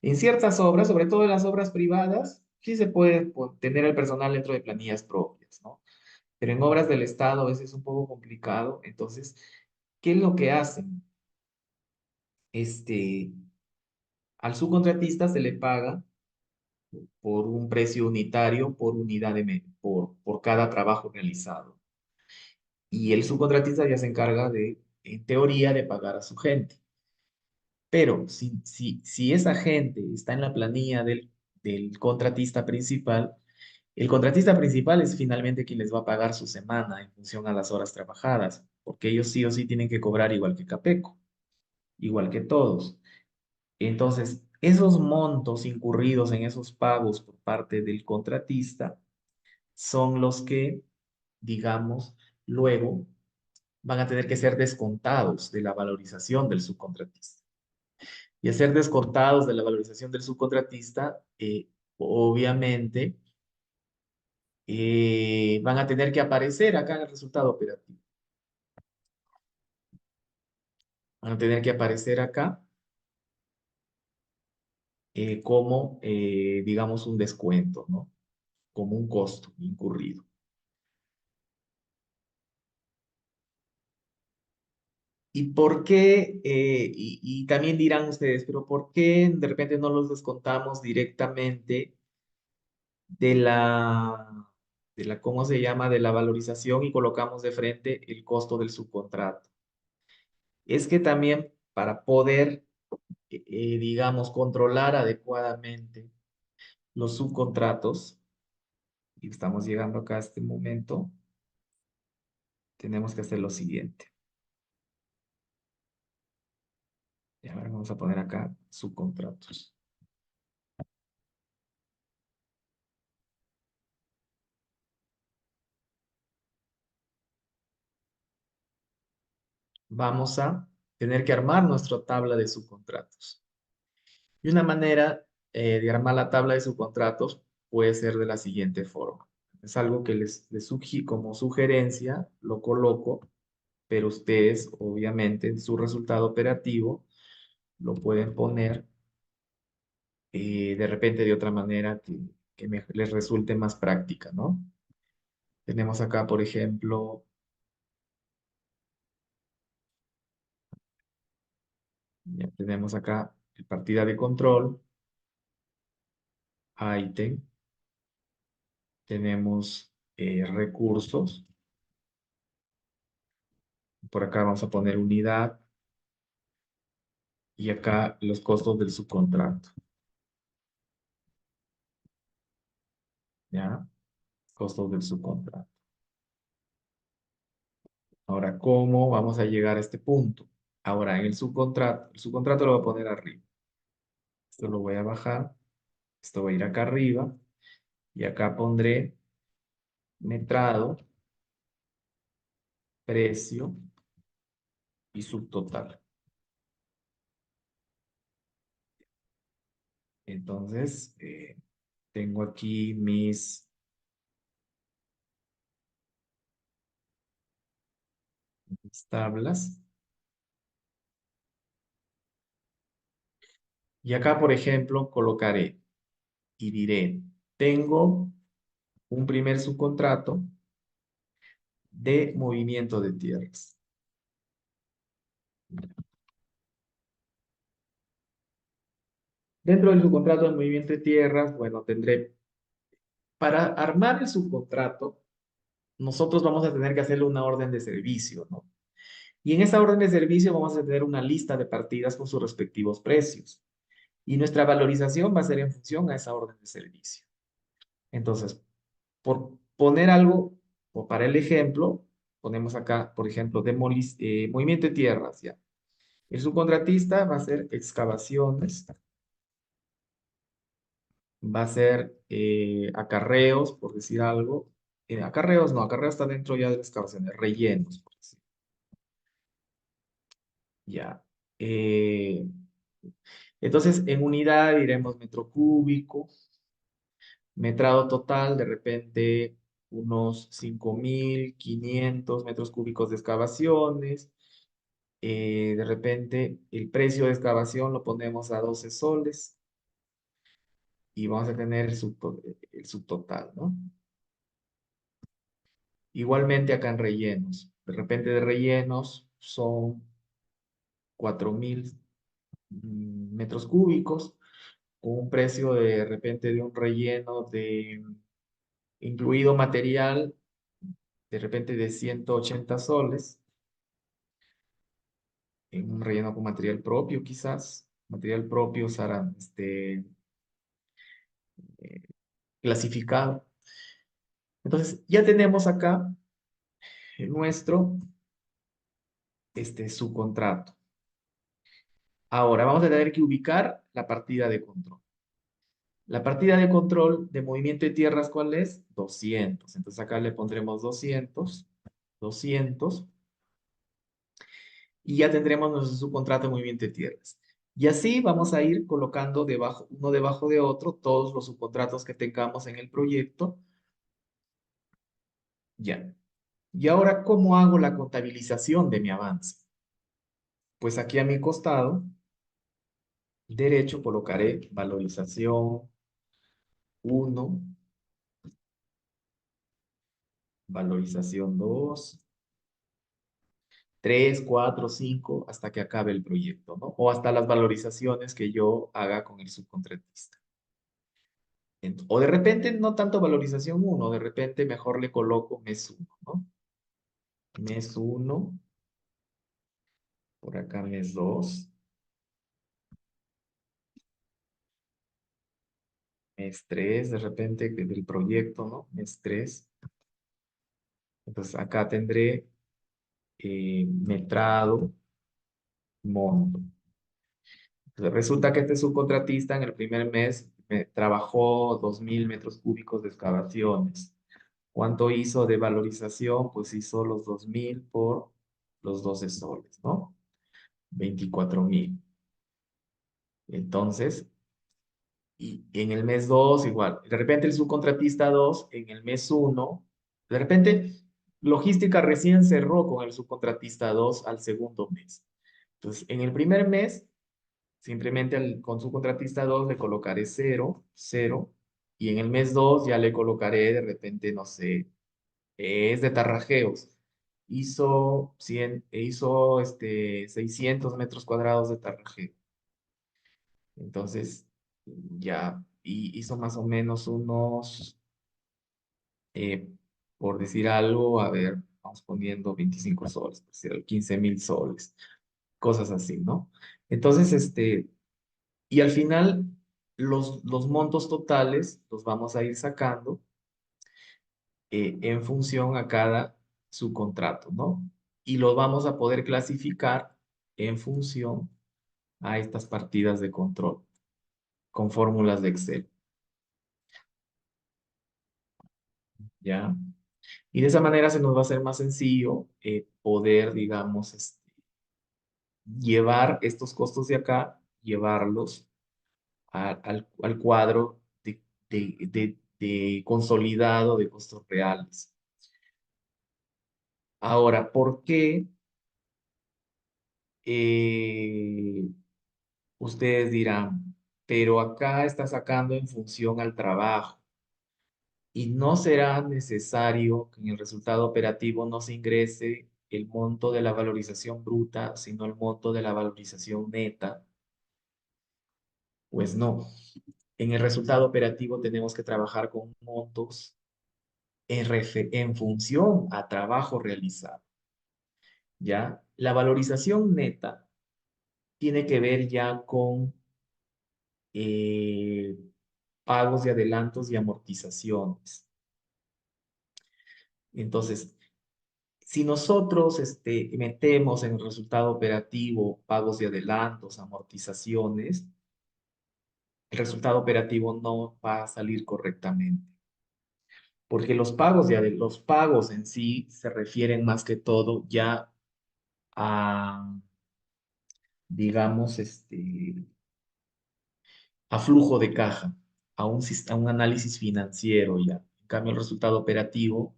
En ciertas obras, sobre todo en las obras privadas, sí se puede tener el personal dentro de planillas propias, ¿no? Pero en obras del Estado a veces es un poco complicado. Entonces, ¿qué es lo que hacen? Este, Al subcontratista se le paga por un precio unitario por unidad por cada trabajo realizado. Y el subcontratista ya se encarga de, en teoría, de pagar a su gente. Pero si esa gente está en la planilla del contratista principal, el contratista principal es finalmente quien les va a pagar su semana en función a las horas trabajadas, porque ellos sí o sí tienen que cobrar igual que Capeco, igual que todos. Entonces, esos montos incurridos en esos pagos por parte del contratista son los que, digamos, luego van a tener que ser descontados de la valorización del subcontratista. Y al ser descontados de la valorización del subcontratista, obviamente van a tener que aparecer acá en el resultado operativo. Van a tener que aparecer acá como, digamos, un descuento, ¿no? Como un costo incurrido. ¿Y por qué? Y también dirán ustedes, pero ¿por qué de repente no los descontamos directamente de ¿cómo se llama? De la valorización y colocamos de frente el costo del subcontrato? Es que también para poder, digamos, controlar adecuadamente los subcontratos, y estamos llegando acá a este momento, tenemos que hacer lo siguiente. Y ahora vamos a poner acá subcontratos. Vamos a tener que armar nuestra tabla de subcontratos. Y una manera de armar la tabla de subcontratos puede ser de la siguiente forma. Es algo que como sugerencia, lo coloco, pero ustedes, obviamente, en su resultado operativo, lo pueden poner de repente de otra manera que les resulte más práctica, ¿no? Tenemos acá, por ejemplo, ya tenemos acá partida de control, ítem, tenemos recursos, por acá vamos a poner unidad y acá los costos del subcontrato, ¿ya? Costos del subcontrato. Ahora, ¿cómo vamos a llegar a este punto? Ahora, en el subcontrato lo voy a poner arriba. Esto lo voy a bajar, esto va a ir acá arriba y acá pondré metrado, precio y subtotal. Entonces, tengo aquí mis tablas. Y acá, por ejemplo, colocaré y diré, tengo un primer subcontrato de movimiento de tierras. Dentro del subcontrato de movimiento de tierras, bueno, tendré, para armar el subcontrato, nosotros vamos a tener que hacerle una orden de servicio, ¿no? Y en esa orden de servicio vamos a tener una lista de partidas con sus respectivos precios. Y nuestra valorización va a ser en función a esa orden de servicio. Entonces, por poner algo, o para el ejemplo, ponemos acá, por ejemplo, movimiento de tierras, ¿ya? El subcontratista va a hacer excavaciones, va a hacer acarreos, por decir algo. Acarreos no, acarreos está dentro ya de las excavaciones, rellenos, por decir. Ya. Eh, entonces, en unidad diremos metro cúbico, metrado total, de repente unos 5.500 metros cúbicos de excavaciones. De repente el precio de excavación lo ponemos a 12 soles y vamos a tener el subtotal, ¿no? Igualmente acá en rellenos. De repente de rellenos son 4.000 metros cúbicos, con un precio de repente de un relleno de incluido material, de repente de 180 soles, en un relleno con material propio quizás. Material propio será eh, clasificado. Entonces, ya tenemos acá nuestro subcontrato. Ahora vamos a tener que ubicar la partida de control. La partida de control de movimiento de tierras, ¿cuál es? 200. Entonces acá le pondremos 200, y ya tendremos nuestro subcontrato de movimiento de tierras. Y así vamos a ir colocando uno debajo de otro, todos los subcontratos que tengamos en el proyecto. Ya. Y ahora, ¿cómo hago la contabilización de mi avance? Pues aquí a mi costado derecho colocaré valorización uno, valorización 2, 3, 4, 5, hasta que acabe el proyecto, ¿no? O hasta las valorizaciones que yo haga con el subcontratista. O de repente no tanto valorización uno, de repente mejor le coloco mes uno, ¿no? Mes uno, por acá mes 2, mes 3, de repente del proyecto, ¿no? Mes 3. Entonces acá tendré metrado, monto. Entonces, resulta que este subcontratista en el primer mes me trabajó 2.000 metros cúbicos de excavaciones. ¿Cuánto hizo de valorización? Pues hizo los 2.000 por los 12 soles, ¿no? 24.000. Entonces, y en el mes 2 igual. De repente el subcontratista 2 en el mes uno, de repente logística recién cerró con el subcontratista 2 al segundo mes. Entonces, en el primer mes simplemente con su contratista 2 le colocaré cero, cero, y en el mes 2 ya le colocaré de repente, no sé, es de Tarrajeos. Hizo 600 metros cuadrados de tarrajeo. Entonces, ya hizo más o menos unos, eh, por decir algo, a ver, vamos poniendo 25 soles, por decir, 15.000 soles, cosas así, ¿no? Entonces, y al final, los montos totales los vamos a ir sacando en función a cada subcontrato, ¿no? Y los vamos a poder clasificar en función a estas partidas de control con fórmulas de Excel, ¿ya? Y de esa manera se nos va a hacer más sencillo poder, digamos, llevar estos costos de acá, llevarlos al cuadro de consolidado de costos reales. Ahora, ¿por qué? Eh, Ustedes dirán, pero acá está sacando en función al trabajo. y no será necesario que en el resultado operativo no se ingrese el monto de la valorización bruta, sino el monto de la valorización neta. Pues no. En el resultado operativo tenemos que trabajar con montos en función a trabajo realizado, ¿ya? La valorización neta tiene que ver ya con eh, pagos de adelantos y amortizaciones. Entonces, si nosotros metemos en el resultado operativo pagos de adelantos, amortizaciones, el resultado operativo no va a salir correctamente, porque los pagos en sí se refieren más que todo ya a, digamos, a flujo de caja, a un análisis financiero ya. En cambio, el resultado operativo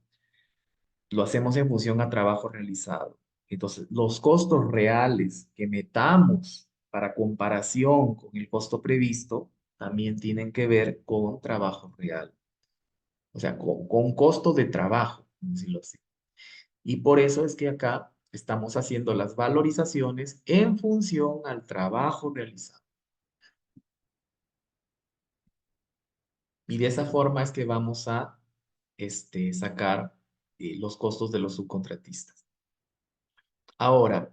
lo hacemos en función a trabajo realizado. Entonces, los costos reales que metamos para comparación con el costo previsto también tienen que ver con trabajo real, o sea, con costo de trabajo, por decirlo así. Y por eso es que acá estamos haciendo las valorizaciones en función al trabajo realizado. Y de esa forma es que vamos a sacar los costos de los subcontratistas. Ahora,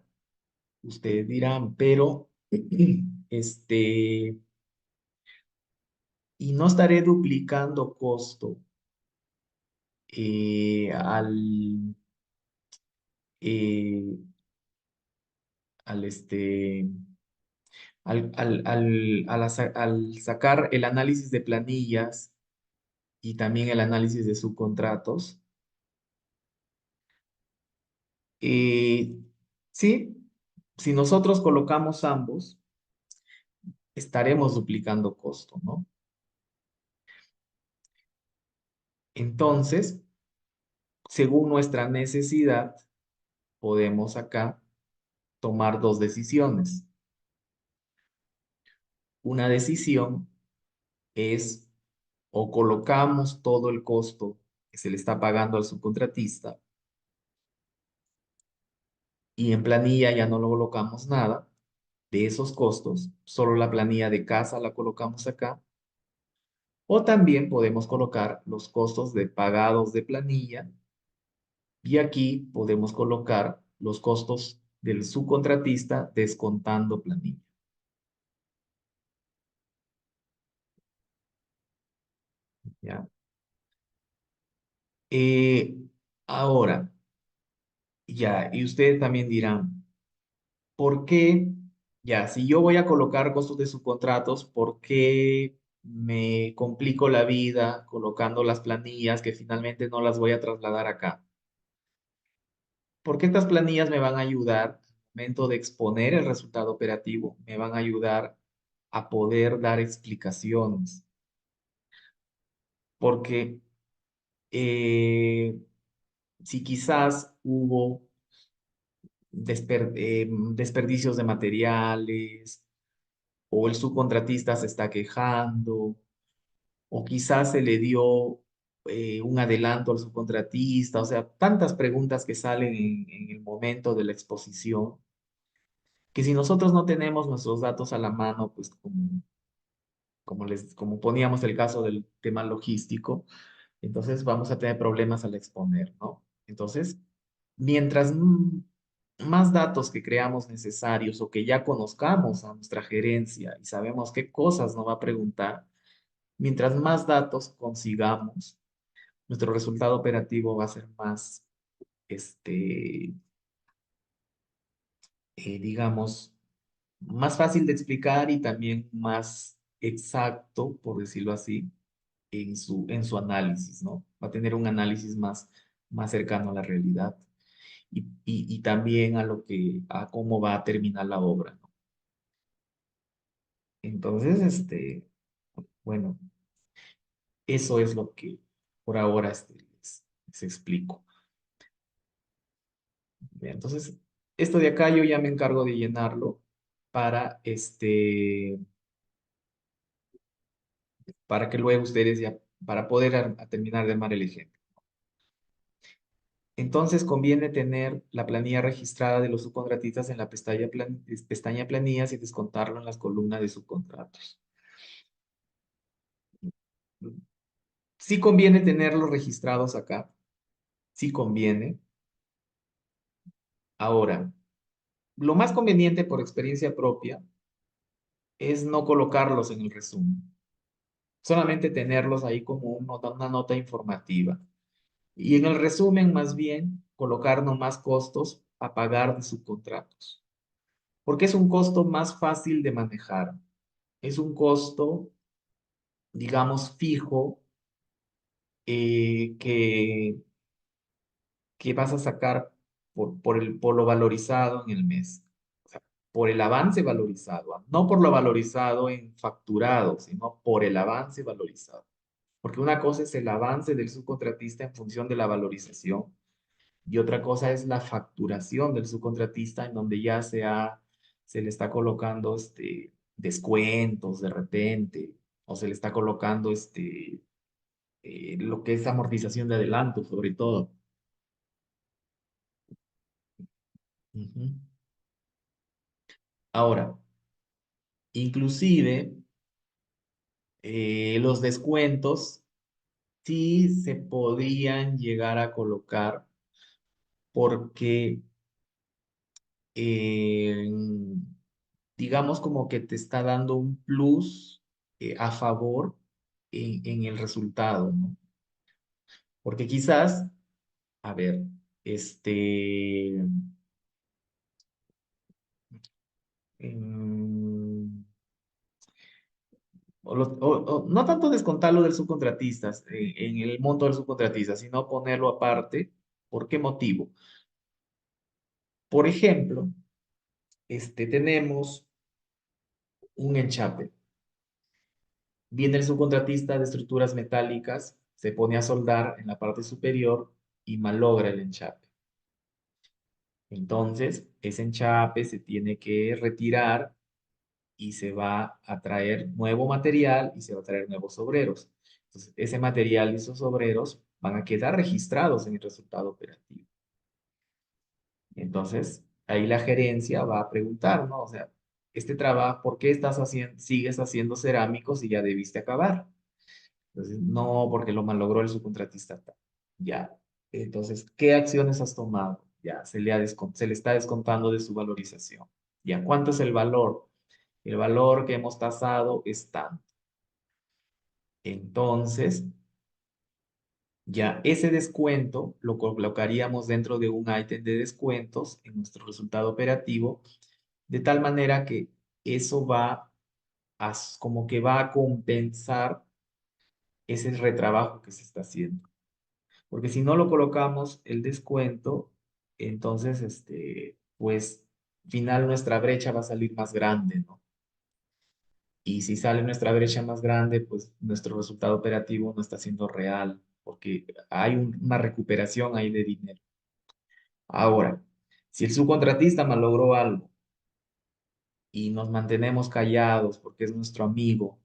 ustedes dirán, pero, y no estaré duplicando costo eh, al, eh, al, al sacar el análisis de planillas y también el análisis de subcontratos. Eh, sí, si nosotros colocamos ambos, estaremos duplicando costo, ¿no? Entonces, según nuestra necesidad, podemos acá tomar dos decisiones. Una decisión es o colocamos todo el costo que se le está pagando al subcontratista y en planilla ya no lo colocamos nada de esos costos, solo la planilla de casa la colocamos acá. O también podemos colocar los costos de pagados de planilla y aquí podemos colocar los costos del subcontratista descontando planilla. ¿Ya? Eh, ahora, ya, y ustedes también dirán, ¿por qué? Ya, si yo voy a colocar costos de subcontratos, ¿por qué me complico la vida colocando las planillas que finalmente no las voy a trasladar acá? Porque estas planillas me van a ayudar al momento de exponer el resultado operativo, me van a ayudar a poder dar explicaciones. Porque eh, si quizás hubo desperdicios de materiales, o el subcontratista se está quejando, o quizás se le dio un adelanto al subcontratista, o sea, tantas preguntas que salen en el momento de la exposición, que si nosotros no tenemos nuestros datos a la mano, pues como poníamos el caso del tema logístico, entonces vamos a tener problemas al exponer, ¿no? Entonces, mientras más datos que creamos necesarios o que ya conozcamos a nuestra gerencia y sabemos qué cosas nos va a preguntar, mientras más datos consigamos, nuestro resultado operativo va a ser más, este, digamos, más fácil de explicar y también más exacto, por decirlo así, en su análisis, ¿no? Va a tener un análisis más cercano a la realidad y también a a cómo va a terminar la obra, ¿no? Entonces, bueno, eso es lo que por ahora les explico. Bien, entonces, esto de acá yo ya me encargo de llenarlo para para que luego ustedes ya para poder terminar de armar el ejemplo. Entonces conviene tener la planilla registrada de los subcontratistas en la pestaña planillas y descontarlo en las columnas de subcontratos. Sí conviene tenerlos registrados acá, sí conviene. Ahora, lo más conveniente por experiencia propia es no colocarlos en el resumen, solamente tenerlos ahí como una nota informativa. Y en el resumen, más bien, colocar nomás costos a pagar de subcontratos, porque es un costo más fácil de manejar. Es un costo, digamos, fijo que vas a sacar por lo valorizado en el mes. O sea, por el avance valorizado, no por lo valorizado en facturado, sino por el avance valorizado. Porque una cosa es el avance del subcontratista en función de la valorización y otra cosa es la facturación del subcontratista en donde ya se le está colocando descuentos de repente o se le está colocando lo que es amortización de adelanto sobre todo. Ujú. Ahora, inclusive los descuentos sí se podrían llegar a colocar porque eh, digamos como que te está dando un plus a favor en el resultado, ¿no? Porque quizás, a ver, este, em, no tanto descontarlo del subcontratista, en el monto del subcontratista, sino ponerlo aparte. ¿Por qué motivo? Por ejemplo, tenemos un enchape. Viene el subcontratista de estructuras metálicas, se pone a soldar en la parte superior y malogra el enchape. Entonces, ese enchape se tiene que retirar y se va a traer nuevo material y se va a traer nuevos obreros. Entonces, ese material y esos obreros van a quedar registrados en el resultado operativo. Entonces, ahí la gerencia va a preguntar, ¿no? O sea, este trabajo, ¿por qué sigues haciendo cerámicos y ya debiste acabar? Entonces, no, porque lo malogró el subcontratista. Ya. Entonces, ¿qué acciones has tomado? Ya, se le está descontando de su valorización. Ya, ¿cuánto es el valor? El valor que hemos tasado es tanto. Entonces, ya ese descuento lo colocaríamos dentro de un ítem de descuentos en nuestro resultado operativo, de tal manera que eso como que va a compensar ese retrabajo que se está haciendo. Porque si no lo colocamos el descuento, entonces, pues, final nuestra brecha va a salir más grande, ¿no? Y si sale nuestra brecha más grande, pues nuestro resultado operativo no está siendo real, porque hay una recuperación ahí de dinero. Ahora, si el subcontratista malogró algo y nos mantenemos callados porque es nuestro amigo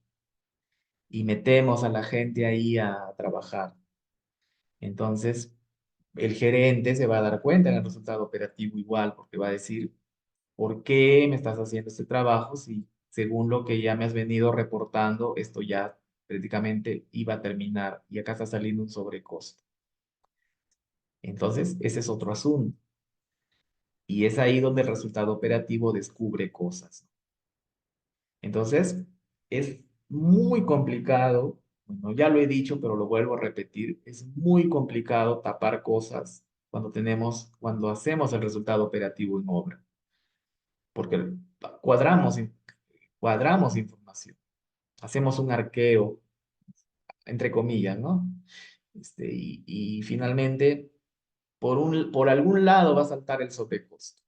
y metemos a la gente ahí a trabajar, entonces el gerente se va a dar cuenta en el resultado operativo igual, porque va a decir, ¿por qué me estás haciendo este trabajo si según lo que ya me has venido reportando, esto ya prácticamente iba a terminar y acá está saliendo un sobrecosto? Entonces, ese es otro asunto. Y es ahí donde el resultado operativo descubre cosas. Entonces, es muy complicado, bueno, ya lo he dicho, pero lo vuelvo a repetir, es muy complicado tapar cosas cuando hacemos el resultado operativo en obra, porque cuadramos, cuadramos información, hacemos un arqueo, entre comillas, ¿no? Y finalmente, por algún lado va a saltar el sobrecosto.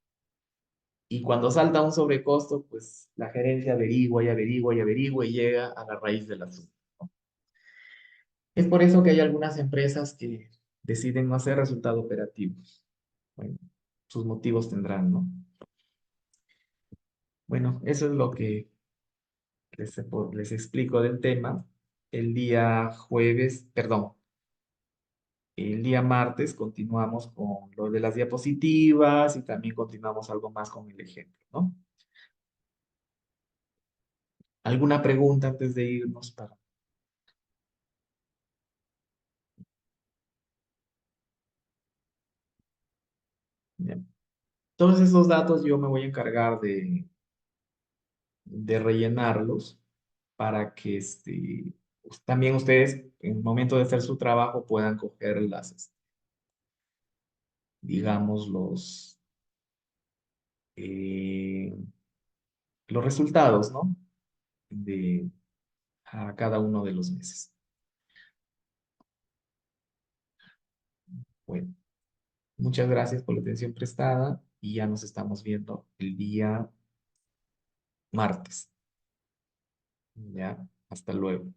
Y cuando salta un sobrecosto, pues la gerencia averigua y averigua y averigua y llega a la raíz del asunto. Es por eso que hay algunas empresas que deciden no hacer resultado operativo. Bueno, sus motivos tendrán, ¿no? Bueno, eso es lo que les explico del tema. El día jueves, perdón, el día martes continuamos con lo de las diapositivas y también continuamos algo más con el ejemplo, ¿no? ¿Alguna pregunta antes de irnos para... Bien. Todos esos datos yo me voy a encargar de rellenarlos para que pues, también ustedes en el momento de hacer su trabajo puedan coger digamos, eh, los resultados, ¿no? De a cada uno de los meses. Bueno, muchas gracias por la atención prestada y ya nos estamos viendo el día martes. Ya, hasta luego.